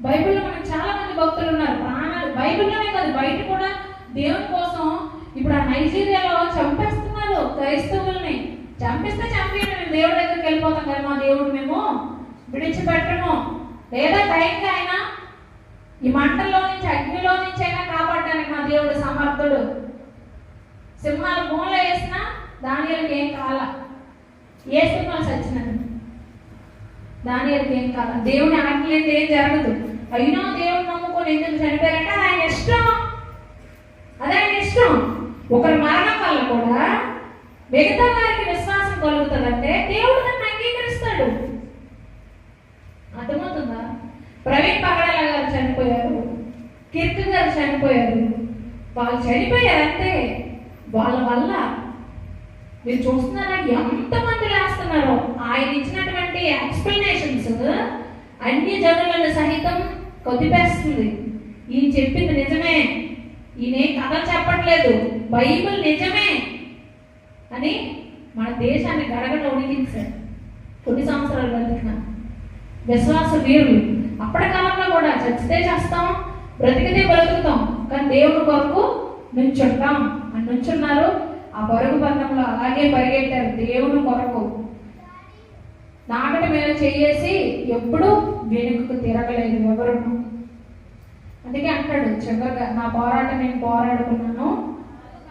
బైబిల్లో మనకు చాలా మంది భక్తులు ఉన్నారు. ప్రాణాలు బైబిల్లోనే కాదు, బయట కూడా దేవుని కోసం. ఇప్పుడు ఆ నైజీరియాలో చంపేస్తున్నారు క్రైస్తవుల్ని. చంపిస్తే చంపేయండి, మేము దేవుడి దగ్గరికి వెళ్ళిపోతాం కదా, మా దేవుడు మేము విడిచిపెట్టము. లేదా టైంకి అయినా ఈ మంటల్లో నుంచి, అగ్నిలో నుంచి అయినా కాపాడడానికి మా దేవుడు సమర్థుడు. సింహాలు భూమిలో వేసినా దానియాలకి ఏం కాల, ఏ సింహాలు చచ్చినారు, దానియాలకి ఏం కాల. దేవుని ఆజ్ఞ ఏం జరగదు. అయినా దేవుడు నమ్ముకొని ఎందుకు చనిపోయారంటే ఆయన ఇష్టం, అదే ఆయన ఇష్టం. ఒకరి మరణం వల్ల కూడా మిగతా వారికి విశ్వాసం కలుగుతుందంటే దేవుడు దాన్ని అంగీకరిస్తాడు. అర్థమవుతుందా? ప్రవీణ్ పగడాల గారు చనిపోయారు, కీర్తి గారు చనిపోయారు. వాళ్ళు చనిపోయారు అంతే. వాళ్ళ వల్ల మీరు చూస్తున్నారా ఎంతమంది లేస్తున్నారో. ఆయన ఇచ్చినటువంటి ఎక్స్ప్లెనేషన్స్ అన్ని జనులను సహితం కొద్దిపేస్తుంది. ఈయన చెప్పింది నిజమే, ఈయన కథ చెప్పట్లేదు, బైబిల్ నిజమే అని మన దేశాన్ని గడగడ ఉడికించారు. కొన్ని సంవత్సరాలు బతికిన విశ్వాస వీరులు. అప్పటి కాలంలో కూడా చచ్చితే చేస్తాం, బ్రతికితే బ్రతుకుతాం, కానీ దేవుని కొరకు నుంచుంటాం అని నుంచున్నారు. ఆ పరుగు పందంలో అలాగే పరిగెట్టారు దేవుని కొరకు. నాగటి మీద చేసి ఎప్పుడు వెనుకకు తిరగలేదు ఎవరు. అందుకే అంటాడు చివరిగా, నా పోరాటం నేను పోరాడుకున్నాను,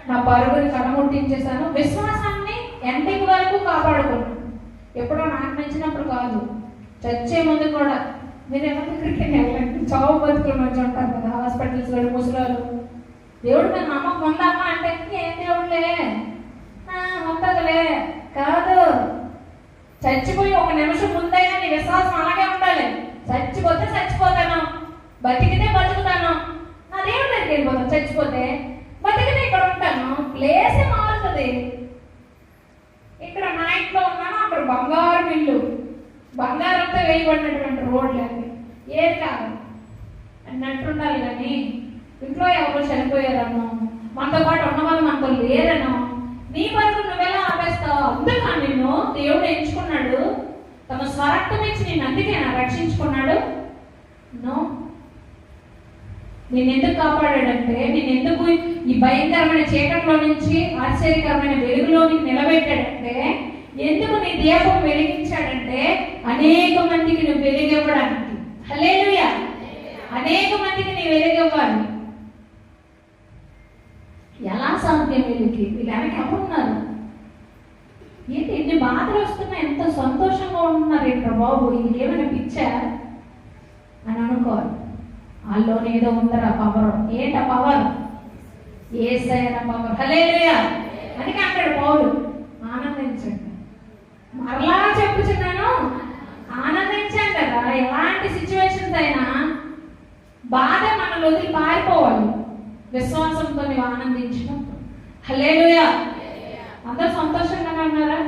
నా పరుగుని కడముట్టించేశాను, విశ్వాసాన్ని ఎండింగ్ వరకు కాపాడుకున్నాను. ఎప్పుడో నాకు నచ్చినప్పుడు కాదు, చచ్చే ముందు కూడా. మీరు ఏమన్నా క్రికెట్ వెళ్ళండి, చావు బతుకుల మధ్య ఉంటారు కదా హాస్పిటల్స్లో ముసలాలు. దేవుడు నాకు నమ్మకం ఉందమ్మా అంటే ఏం దేవుడులే ఉంటుందిలే కాదు. చచ్చిపోయి ఒక నిమిషం ముందైనా నీ విశ్వాసం అలాగే ఉండాలి. చచ్చిపోతే చచ్చిపోతాను, బతికితే బతుకుతాను, నా దేవుడి దగ్గరికి వెళ్ళిపోతాను. చచ్చిపోతే బతికితే ఇక్కడ ఉంటాను, ప్లేసే మారుతుంది. ఇక్కడ నా ఇంట్లో ఉన్నాను, అక్కడ బంగారు ఇల్లు, బంగారంతో వేయబడినటువంటి రోడ్లు అవి ఏది కాదు అన్నట్టుండాలి. కానీ ఇంట్లో ఎవరో చనిపోయారనో, మనతో పాటు ఉన్న వాళ్ళు మనతో లేరనో, నీ వరకు నువ్వెలా ఆపేస్తావు? అందుకని నిన్ను దేవుడు ఎంచుకున్నాడు, తమ స్వరక్తం ఇచ్చి నేను అందుకేనా రక్షించుకున్నాడు? నో. నేను ఎందుకు కాపాడాడంటే, నేను ఎందుకు ఈ భయంకరమైన చీకట్లో నుంచి ఆశ్చర్యకరమైన వెలుగులోనికి నిలబెట్టాడంటే, ఎందుకు నీ దీపం వెలిగించాడంటే అనేక మందికి నువ్వు వెలుగివ్వడానికి. హల్లెలూయా. అనేక మందికి నీ వెలుగివ్వాలి. ఎలా సాధ్యం? వీళ్ళకి వీళ్ళకి ఎవరున్నారు? ఏంటి ఎన్ని బాధలు వస్తున్నాయి, ఎంత సంతోషంగా ఉంటున్నారు ఇక్కడ బాబు, ఇది ఏమైనా పిచ్చా అని అనుకోవాలి. వాళ్ళలోనే ఏదో ఉందరా పవర్. ఏంట పవర్? యేసయ్య పవర్. హల్లెలూయా. అందుకే అంటాడు పౌలు, ఆనందించండి. మరలా చెప్పుచున్నాను, ఆనందించాను కదా. ఎలాంటి సిచ్యువేషన్స్ అయినా బాధ మనలో వదిలి పారిపోవాలి. విశ్వాసంతో నీవు ఆనందించినప్పుడు. హల్లెలూయా. అందరూ సంతోషంగానే ఉన్నారా?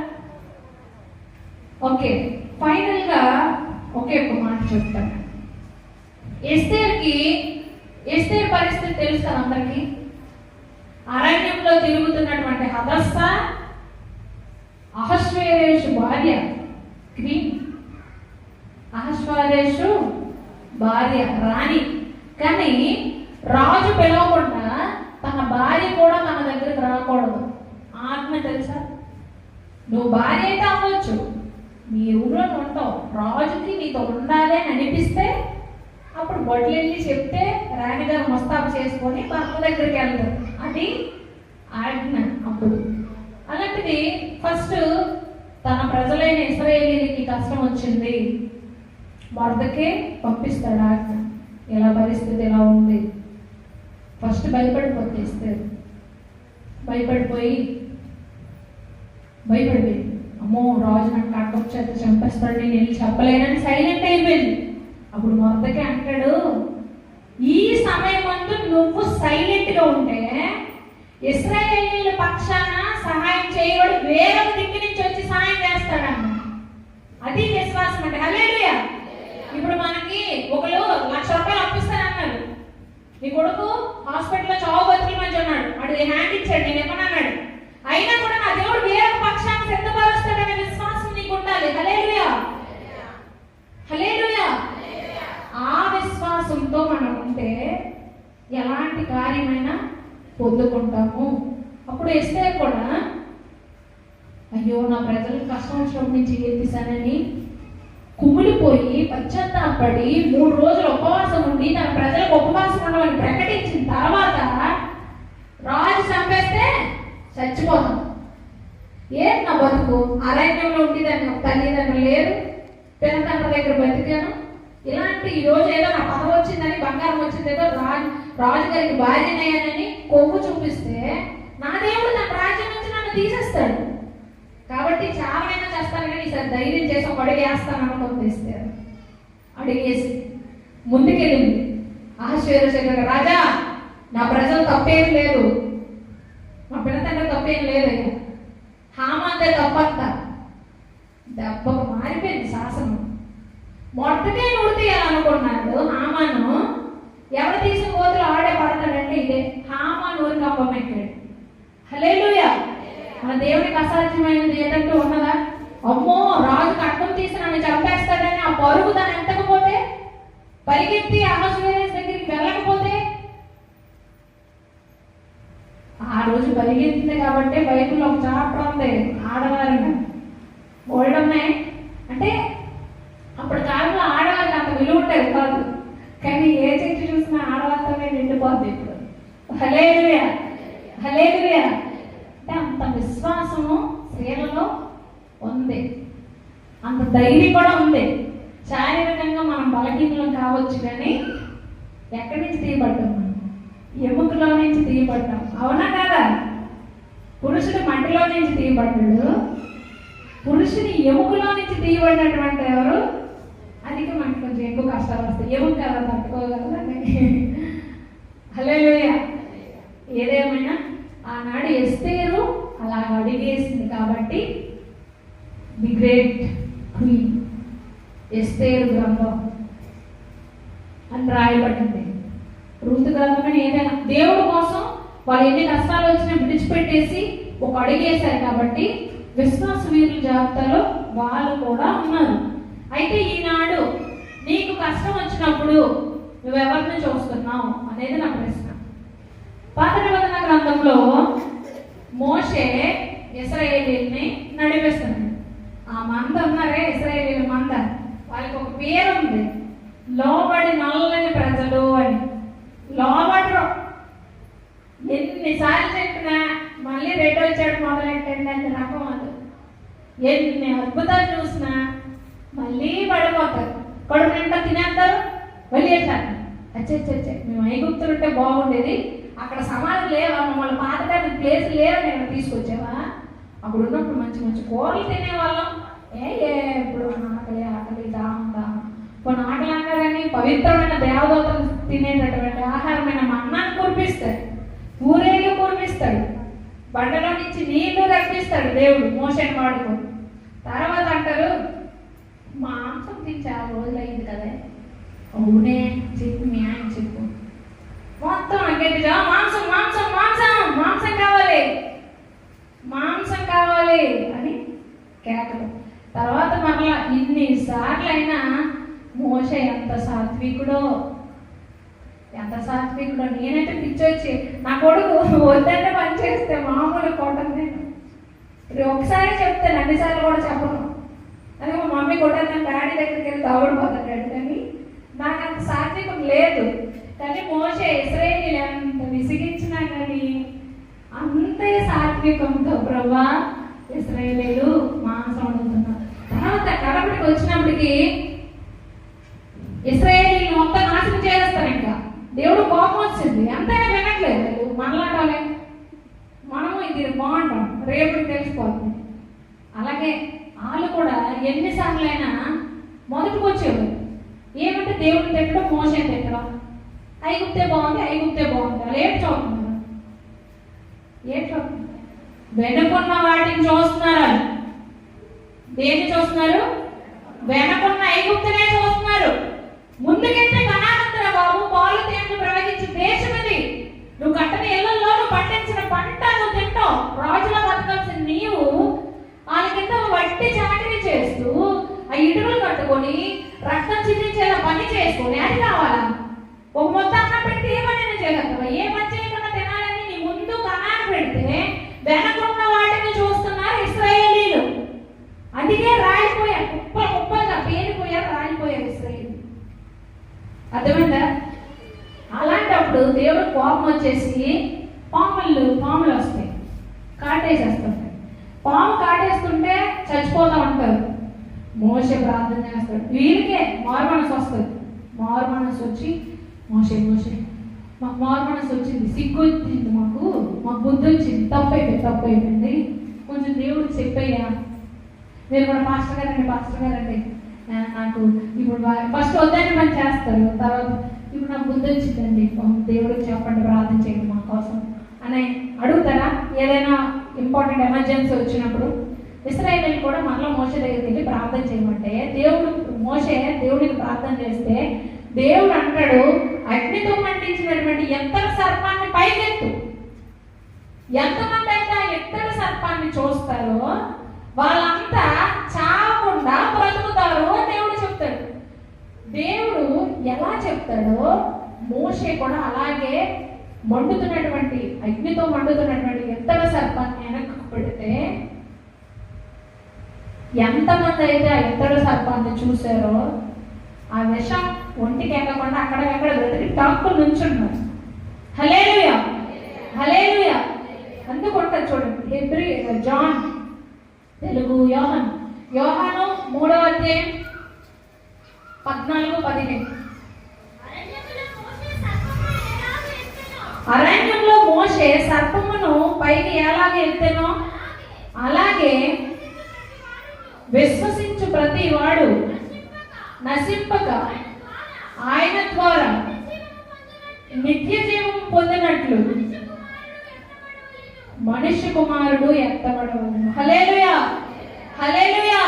ఓకే, ఫైనల్ గా ఒకే ఒక మాట చెప్తాను. ఎస్తేర్ పరిస్థితి తెలుసు కదా అందరికి. అరణ్యంలో తిరుగుతున్నటువంటి హదస్స, అహశ్వేరేషు భార్య, క్వీన్ అహశ్వేరేషు భార్య, రాణి. కానీ రాజు పిలవకుండా తన భార్య కూడా తన దగ్గరికి రాకూడదు. ఆత్మ తెలుసా? నువ్వు భార్య అయితే అవ్వచ్చు, నీ ఊళ్ళో ఉంటావు, రాజుకి నీతో ఉండాలి అని అనిపిస్తే అప్పుడు బొడ్లు వెళ్ళి చెప్తే రాణిగారు ముస్తాబు చేసుకొని భర్త దగ్గరికి వెళ్తారు. అది ఆజ్ఞ. అప్పుడు అలాంటిది ఫస్ట్ తన ప్రజలైన ఇశ్రాయేలీయులకి కష్టం వచ్చింది, భర్తకే పంపిస్తాడు ఆజ్ఞ. ఇలా పరిస్థితి ఎలా ఉంది, ఫస్ట్ భయపడిపోతే భయపడిపోయి అమ్మో రాజు నాకు కట్టం చేత చంపేస్తాడు, నేను వెళ్ళి చెప్పలేనని సైలెంట్ అయిపోయింది. అప్పుడు మొదటికే అంటాడు, ఈ సమయం అంతా నువ్వు సైలెంట్ గా ఉంటే ఇశ్రాయేలీయుల పక్షాన సహాయం చేయవాడు వేరొక దిక్కు నుంచి వచ్చి సహాయం చేస్తాడన్న. అది విశ్వాసం అంటే. హల్లెలూయా. ఇప్పుడు మనకి ఒకరు ₹1,00,000 అప్పిస్తానన్నారు. మీ కొడుకు హాస్పిటల్లో చావు బతుకుల మధ్య ఉన్నాడు, వాడు హ్యాండ్ ఇచ్చాడు, నేను ఏమన్నాడు, అయినా కూడా నా దేవుడు వేరొక పక్షాన్ని సిద్ధపరుస్తాడనే విశ్వాసం నీకు ఉండాలి. హల్లెలూయా, హల్లెలూయా. ఆ విశ్వాసంతో మనం ఉంటే ఎలాంటి కార్యమైనా పొందుకుంటాము. అప్పుడు ఎస్తేర్ కూడా అయ్యో నా ప్రజలకు కష్టం వచ్చినప్పుడు నుంచి చేశానని కుమిలిపోయి పశ్చాత్తాపడి 3 రోజులు ఉపవాసం ఉండి తన ప్రజలకు ఉపవాసం ఉండమని ప్రకటించిన తర్వాత రాజు చంపేస్తే చచ్చిపోతాం. నా బతుకు అరణ్యంలో ఉండేదాన్ని, తల్లిదండ్రులు లేరు, పిల్లతండ్రుల దగ్గర బతికాను, ఇలాంటి ఈ రోజు ఏదో నా పదవి వచ్చిందని, బంగారం వచ్చింది, ఏదో రాజుగారికి భార్యనయ్యానని కొవ్వు చూపిస్తే నా దేవుడు తన రాజ్యం నుంచి నన్ను తీసేస్తాడు. కాబట్టి చావైనా చేస్తాను కానీ ఈసారి ధైర్యం చేసి ఒక అడుగు వేస్తాను అనుకుంటే అడిగేసి ముందుకెళ్ళింది. ఆశ్చర్యశేఖర్ రాజా, నా ప్రజలు తప్పేం లేదు, మా పిల్లతండ్రి తప్పేం లేదు, హామాంతే తప్పంత. దెబ్బకు మారిపోయింది శాసనం. మొట్టకే నూర్తీయాలనుకున్నాడు హామాను. ఎవరు తీసిన కోతులు ఆడే పడతాడంటే ఇదే హామాను ఊరి కంపం ఎక్కాడు. హల్లెలూయా. మన దేవుడికి అసాధ్యమైనది ఏదంటూ ఉన్నదా? అమ్మో, రాజు కట్టం తీసి నన్ను చంపేస్తాడని ఆ పరుగు దాన్ని ఎత్తకపోతే, పరిగెత్తి అహస్వేరోషు దగ్గరికి వెళ్ళకపోతే, ఆ రోజు పరిగెత్తింది కాబట్టి బైబిల్లో ఒక చాప్టర్ ఉంది ఆడవారిని ఓల్డమ్మే అంటే అప్పుడు కాలంలో ఆడవారికి అంత విలువ ఉండేది కాదు, కానీ ఏ చెట్టు చూసినా ఆడవారితోనే నిండిపోద్ది ఇప్పుడు. హల్లెలూయా, హల్లెలూయా. అంటే అంత విశ్వాసము స్త్రీలలో ఉంది, అంత ధైర్యం కూడా ఉంది. శారీరకంగా మనం బలహీనం కావచ్చు, కానీ ఎక్కడి నుంచి తీయబడ్డాం? మనం ఎముకలో నుంచి తీయబడ్డాం. అవునా కదా? పురుషుడు మట్టిలో నుంచి తీయబడ్డాడు, పురుషుని ఎముకలో నుంచి తీయబడినటువంటి ఎవరు? అందుకే మనకి కొంచెం ఎక్కువ కష్టాలు వస్తాయి. ఎముక కదా తట్టుకోగలదండి. హల్లెలూయా. ఏదేమైనా ఆనాడు ఎస్తేరు అలా అడిగేసింది కాబట్టి ది గ్రేట్ క్వీన్ ఎస్తేరు గ్రంథం అని రాయబడింది. రూతు గ్రంథమని ఏదైనా దేవుడి కోసం వాళ్ళు ఎన్ని కష్టాలు వచ్చినా విడిచిపెట్టేసి ఒక అడిగేశారు కాబట్టి విశ్వాస వీరుల జాబితాలో వాళ్ళు కూడా ఉన్నారు. అయితే ఈనాడు నీకు కష్టం వచ్చినప్పుడు నువ్వెవరిని చూస్తున్నావు అనేది నా ప్రశ్న. పాత నిబంధన గ్రంథంలో మోషే ఇశ్రాయేలీయుల్ని నడిపిస్తున్నాడు. ఆ మంద ఉన్నారే ఇశ్రాయేలీయుల మంద, వాళ్ళకి ఒక పేరు ఉంది, లోబడి నల్లని ప్రజలు అని. లోబడరు, ఎన్నిసార్లు చెప్పినా మళ్ళీ రెడ్డి వచ్చాడు మొదలెట్టండి అని రకం అది. ఎన్ని అద్భుతాలు చూసినా మళ్ళీ పడిపోతారు, కడుపు నిండా తినేస్తారు, మళ్ళీ వేసారు. అచ్చే మేము ఐగుప్తులుంటే బాగుండేది, అక్కడ సమాధి లేవా, మమ్మల్ని పాతడానికి ప్లేస్ లేవా, నేను తీసుకొచ్చావా, అప్పుడు ఉన్నప్పుడు మంచి మంచి కూరలు తినేవాళ్ళం. ఇప్పుడు ఆకలి దాహం కొన్ని ఆకలి అన్నా కానీ పవిత్రమైన దేవదూతలు తినేటటువంటి ఆహారమైన అన్నాన్ని కురిపిస్తాడు, ఊరేళ్ళు కురిపిస్తాడు, బండలో నుంచి నీళ్లు రప్పిస్తాడు దేవుడు మోషేని వాడుకొని. తర్వాత అంటారు మాంసం తిని చాలా రోజులు అయింది కదా. అవునే, చెప్పు మీ ఆయన చెప్పు. మొత్తం అంకేజా మాంసం మాంసం మాంసం మాంసం కావాలి, మాంసం కావాలి అని కేకలు. తర్వాత మరలా ఇన్నిసార్లు అయినా మోషే ఎంత సాత్వికుడో, ఎంత సాత్వికుడో. నేనైతే పిచ్చొచ్చి నా కొడుకు వద్దంటే పని చేస్తే మామూలు కొట్టను నేను. ఒకసారి చెప్తాను, అన్నిసార్లు కూడా చెప్పను. అదే మా మమ్మీ కొట్టాను, డాడీ దగ్గరికి వెళ్ళి దాగుడిపోతాడు. కానీ నాకు అంత సాత్వికం లేదు. కానీ మోషే ఇశ్రాయేలీయులు ఎంత విసిగించినా కానీ అంతే సాత్వికంతో ప్రభా ఇశ్రాయేలీయులు మాంసం వండుతున్నారు. తర్వాత కడపడికి వచ్చినప్పటికీ ఇశ్రాయేలీయులు మొత్తం నాశనం చేస్తారు. ఇంకా దేవుడు కోపం వచ్చింది, ఎంతైనా వినట్లేదు. మనలాంటి మనము ఇది బాగుంటాం, రేపటికి తెలిసిపోతుంది. అలాగే వాళ్ళు కూడా ఎన్నిసార్లు అయినా మొదటికి వచ్చేవారు. ఏమంటే దేవుడిని తిట్టడం, మోషేని తిట్టడం. ఐగుప్తే బాగుంది, ఐగుప్తే బాగుంది, వాళ్ళు ఏం చూస్తున్నారు. ఏంటో వెనుకున్న వాటిని చూస్తున్నారు. దేన్ని చూస్తున్నారు? వెనుకున్న ఐగుప్తునే చూస్తున్నారు. ముందుకెళ్తే కనానంతర బాబు పాలు తేనెలు ప్రవహించే దేశం ఇది. నువ్వు కట్టని ఇళ్లలో నువ్వు పండించిన పంట నువ్వు తింటావు. రాజులా బతకాల్సిన నీవు వాళ్ళ కింద వట్టి చాకరీ చేస్తూ ఆ ఇటుకలు కట్టుకొని రక్తం చిందించేలా పని చేసుకొని అది కావాలా? ఒక మొత్తం అన్నం పెడితే ఏమన్నా చేయగలుగుతావా? ఏ పని చేయకుండా తినాలని నీ ముందు కణాన్ని పెడితే వెనకున్న వాటిని చూస్తున్నారు ఇశ్రాయేలీలు. అందుకే రాలిపోయారు, కుప్పలుగా పేరుపోయారు, రాలిపోయారు ఇశ్రాయేలీలు. అర్థమైందా? అలాంటప్పుడు దేవుడు కోపం వచ్చేసి పాములు వస్తాయి, కాటేసేస్తుంటాయి. పాము కాటేస్తుంటే చచ్చిపోతా ఉంటారు. మోషే ప్రార్థన చేస్తాడు. వీరికే మారు మనసు వస్తుంది. మారు మనసు వచ్చి మోషే మాకు మారు మనసు వచ్చింది, సిగ్గు వచ్చింది, మాకు బుద్ధి వచ్చింది, తప్పు అయిపోయింది, కొంచెం దేవుడికి చెప్పయ్యా. మీరు కూడా పాస్టర్ గారండి నాకు ఇప్పుడు ఫస్ట్ వద్దని పని చేస్తారు, తర్వాత ఇప్పుడు నాకు బుద్ధి వచ్చిందండి, దేవుడికి చెప్పండి, ప్రార్థన చేయండి మా కోసం అని అడుగుతారా? ఏదైనా ఇంపార్టెంట్ ఎమర్జెన్సీ వచ్చినప్పుడు ఇశ్రాయేలీయులు కూడా మరలా మోషే దగ్గరికి వెళ్ళి ప్రార్థన చేయమంటే దేవుడికి ప్రార్థన చేస్తే దేవుడు అంటాడు, అగ్నితో మండించినటువంటి ఎత్తడి సర్పాన్ని పైకెత్తు. ఎంతమంది అయితే ఆ ఎత్తడి సర్పాన్ని చూస్తారో వాళ్ళంతా చావకుండా బ్రతుకుతారు అని దేవుడు చెప్తాడు. దేవుడు ఎలా చెప్తాడో మోషే కూడా అలాగే అగ్నితో మండుతున్నటువంటి ఎత్తడి సర్పాన్ని వెనక్కు పెడితే ఎంతమంది అయితే ఆ ఎత్తడి సర్పాన్ని చూశారో ఆ విషం ఒంటికి ఎక్కకుండా అక్కడెక్కడ బ్రతికి టాక్కు నుంచున్నారు. హల్లెలూయా, హల్లెలూయా. అందుకుంటారు చూడండి, జాన్ తెలుగు యోహాను 3వ అధ్యాయం 14-15. అరణ్యంలో మోషే సర్పమును పైకి ఎలాగ ఎత్తెనో అలాగే విశ్వసించు ప్రతి వాడు నశింపక ఆయన ద్వారా నిత్య జీవం పొందినట్లు మనుష్య కుమారుడు ఎత్తబడవలెను. హల్లెలూయా, హల్లెలూయా.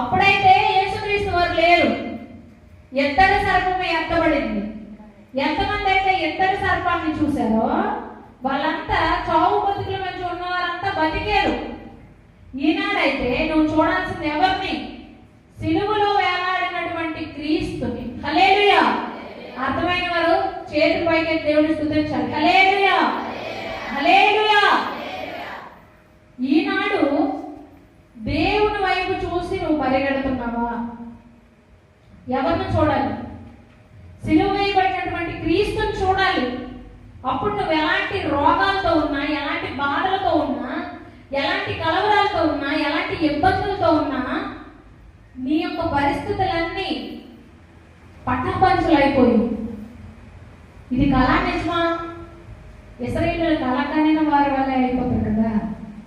అప్పుడైతే యేసుక్రీస్తు వారు లేరు, ఎత్తడి సర్పము ఎత్తబడింది. ఎంతమంది అయితే ఎత్తడి సర్పాన్ని చూశారో వాళ్ళంతా చావు బతుకుల మధ్య ఉన్నవారంతా బతికారు. ఈనాడైతే నువ్వు చూడాల్సింది ఎవరిని? సిలువలో వేలాడినటువంటి క్రీస్తుని. హల్లెలూయా. అర్థమైన వారు చేతి పైకి దేవుని స్తుతించాలి. హల్లెలూయా, హల్లెలూయా. ఈనాడు దేవుని వైపు చూసి నువ్వు పరిగెడుతున్నావా? ఎవరిని చూడాలి? సిలువ వేయబడినటువంటి క్రీస్తుని చూడాలి. అప్పుడు నువ్వు ఎలాంటి రోగాలతో ఉన్నా, ఎలాంటి బాధలతో ఉన్నా, ఎలాంటి కలవరాలతో ఉన్నా, ఎలాంటి ఇబ్బందులతో ఉన్నా నీ యొక్క పరిస్థితులన్నీ పట్టపంచులైపోయి ఇది కళా నిజమా? ఇశ్రాయేలీయులు కళకనిన వారి వల్లే అయిపోతారు కదా.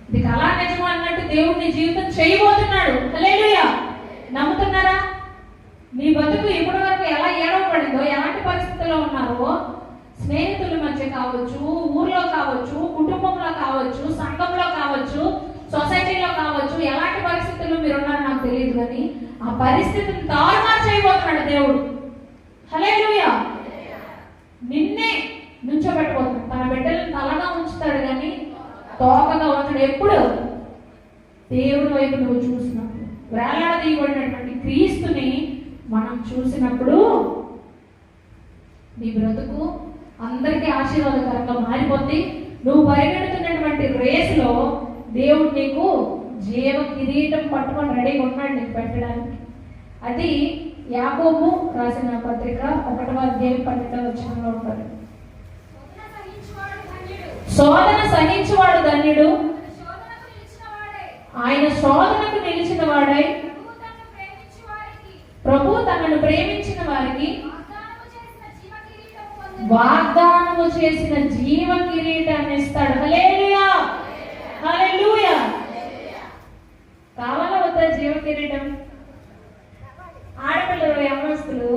ఇది కళా నిజమా అన్నట్టు దేవుడు నీ జీవితం చేయబోతున్నాడు. హల్లెలూయా. నమ్ముతున్నారా? నీ బతుకు ఇప్పటి వరకు ఎలా ఏడవబడిందో, ఎలాంటి పరిస్థితుల్లో ఉన్నారో, స్నేహితుల మధ్య కావచ్చు, ఊర్లో కావచ్చు, కుటుంబంలో కావచ్చు, సంఘంలో కావచ్చు, సొసైటీలో కావచ్చు, ఎలాంటి పరిస్థితుల్లో మీరు ఉన్నారో నాకు తెలియదు, కానీ ఆ పరిస్థితిని తారుమారు చేయబోతున్నాడు దేవుడు. హల్లెలూయా. నిన్నే నుంచోబెట్టబోతున్నాడు. తన బిడ్డలను తలగా ఉంచుతాడు కానీ తోకగా ఉంచడు. ఎప్పుడు? దేవుడి వైపు నువ్వు చూసినప్పుడు, వేలాడదీయబడినటువంటి క్రీస్తుని మనం చూసినప్పుడు నీ బ్రతుకు అందరికీ ఆశీర్వాదకరంగా మారిపోద్ది. నువ్వు పరిగెడుతున్నటువంటి రేసులో దేవుడు నీకు జీవ కిరీటం పట్టుకొని రెడీగా ఉన్నాడు నీకు పెట్టడానికి. అది యాకోబు రాసిన పత్రిక 1వ అధ్యాయం 12వ వచనంలో ఉంటుంది. శోధన సహించువాడు ధన్యుడు, ఆయన శోధనకు నిలిచిన వాడై ప్రభు తనను ప్రేమించిన వారికి వాగ్దానము చేసిన జీవ కిరీటాన్ని ఇస్తాడు. హల్లెలూయా, హల్లెలూయా. కావాలా వద్దా జీవ కిరీటం? ఆడపిల్లలు, యవ్వనస్తులు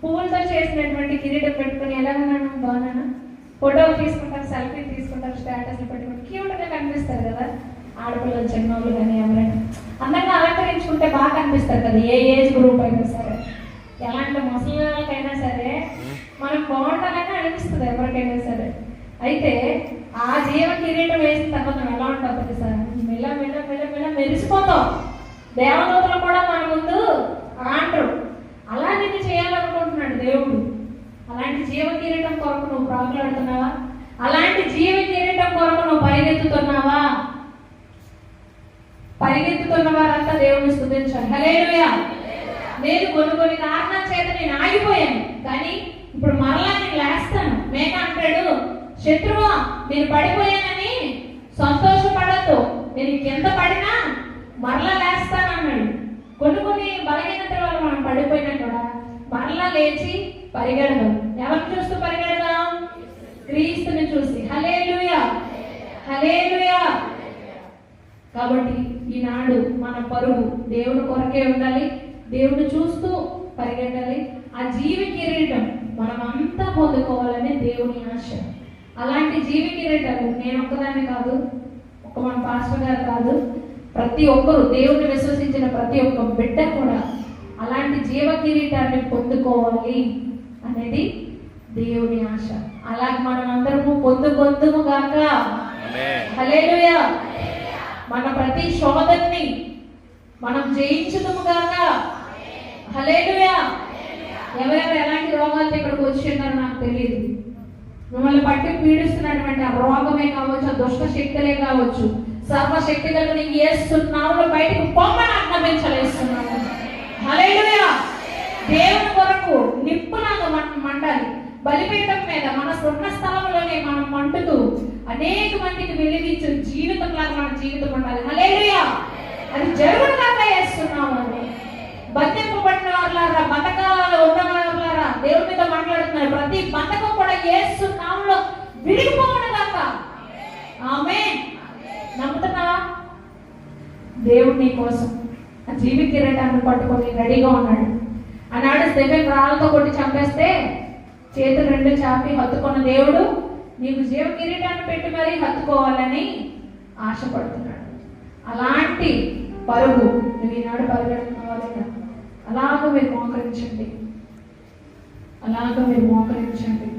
పువ్వులతో చేసినటువంటి కిరీటం పెట్టుకుని ఎలా ఉన్నాను, బాగున్నాను, ఫోటోలు తీసుకుంటారు, సెల్ఫీ తీసుకుంటారు. చేసుకుంటారు, స్టేటస్లు పెట్టుకుంటారు, క్యూట్గా కనిపిస్తారు కదా. ఆడపిల్లలు చిన్నోళ్ళు కానీ ఎవరైనా అందంగా అలంకరించుకుంటే బాగా కనిపిస్తారు కదా, ఏ ఏజ్ గ్రూప్ అయినా సరే. ఎలాంటి ముసలికైనా సరే మనం బాగుండాలని అనిపిస్తుంది ఎవరికైనా సరే. అయితే ఆ జీవ కిరీటం వేసిన తర్వాత మనం ఎలా ఉంటుంది సార్, మెల్ల మెల్ల మెల్ల మెల్ల మెరిసిపోతాం. దేవదూతలు కూడా మన ముందు అంటారు. అలా నేను చేయాలనుకుంటున్నాడు దేవుడు. అలాంటి జీవ కిరీటం కొరకు నువ్వు ప్రాకులాడుతున్నావా? అలాంటి జీవ కిరీటం కొరకు నువ్వు పరిగెత్తుతున్నావా? పరిగెత్తుతున్న వారంతా దేవుని స్తుతించాలి. హల్లెలూయా. నేను కొన్ని కారణాల చేత నేను ఆగిపోయాను, కానీ ఇప్పుడు మరలా నేను లేస్తాను. మేక అంటాడు, శత్రువా నేను పడిపోయానని సంతోషపడద్దు, నేను కింద పడినా మరలా లేస్తాను అన్నాడు. కొన్ని బలహీనతల వల్ల మనం పడిపోయినా కూడా మరలా లేచి పరిగెడదాం. ఎవరిని చూస్తూ పరిగెడదాం? క్రీస్తుని చూసి. హల్లెలూయా, హల్లెలూయా. కాబట్టి ఈనాడు మన పరుగు దేవుని కొరకే ఉండాలి, దేవుని చూస్తూ పరిగెట్టాలి. ఆ జీవి కిరీటం మనం అంతా పొందుకోవాలని దేవుని ఆశ. అలాంటి జీవి కిరీటాలు నేను ఒక్కదాన్ని కాదు, ఒక మన పాస్టర్ గారు కాదు, ప్రతి ఒక్కరు దేవుని విశ్వసించిన ప్రతి ఒక్క బిడ్డ కూడా అలాంటి జీవ కిరీటాన్ని పొందుకోవాలి అనేది దేవుని ఆశ. అలాగే మనం అందరము పొందుకొందుము గాక. హల్లెలూయా. మన ప్రతి శోధనని మనం జయించుదుము గాక. హల్లెలూయా. ఎవరెవరు ఎలాంటి రోగాలతో ఇక్కడికి వచ్చి ఉన్నారో నాకు తెలియదు. మిమ్మల్ని పట్టి పీడిస్తున్నటువంటి ఆ రోగమే కావచ్చు, ఆ దుష్ట శక్తులే కావచ్చు, సర్వశక్తులను నీకు యేసునామములో బయటకు పొమ్మని ఆజ్ఞాపించలేస్తున్నాము. హల్లెలూయా. దేవుని కొరకు నిప్పులాగా మనం మండాలి. బలిపీఠం మీద మన స్వర్ణ స్థలంలోనే మనం మంటుతూ అనేక మందికి వెలిగించు జీవితంలాగా మన జీవితం ఉండాలి. హల్లెలూయా. అది జరుగులాగా చేస్తున్నాము. బంధింపబడిన వాళ్ళారా, బంధకాలలో ఉన్న వాళ్ళారా, దేవుడి మీద మాట్లాడుతున్నారు. ప్రతి బంధకం కూడా యేసు నామములో విడిపోవును గాక. ఆమేన్. నమ్ముతున్నావా? దేవుడు నీ కోసం ఆ జీవి కిరీటాన్ని పట్టుకొని రెడీగా ఉన్నాడు. ఆనాడు స్టెఫెన్ రాళ్ళతో కొట్టి చంపేస్తే చేతులు రెండు చాపి హత్తుకున్న దేవుడు నీకు జీవ కిరీటాన్ని పెట్టి మరీ హత్తుకోవాలని ఆశపడుతున్నాడు. అలాంటి పరుగు నువ్వు ఈనాడు పరిగెడుతున్నావా లేదా? అలాగ మీరు మోకరించండి, అలాగ మీరు మోకరించండి.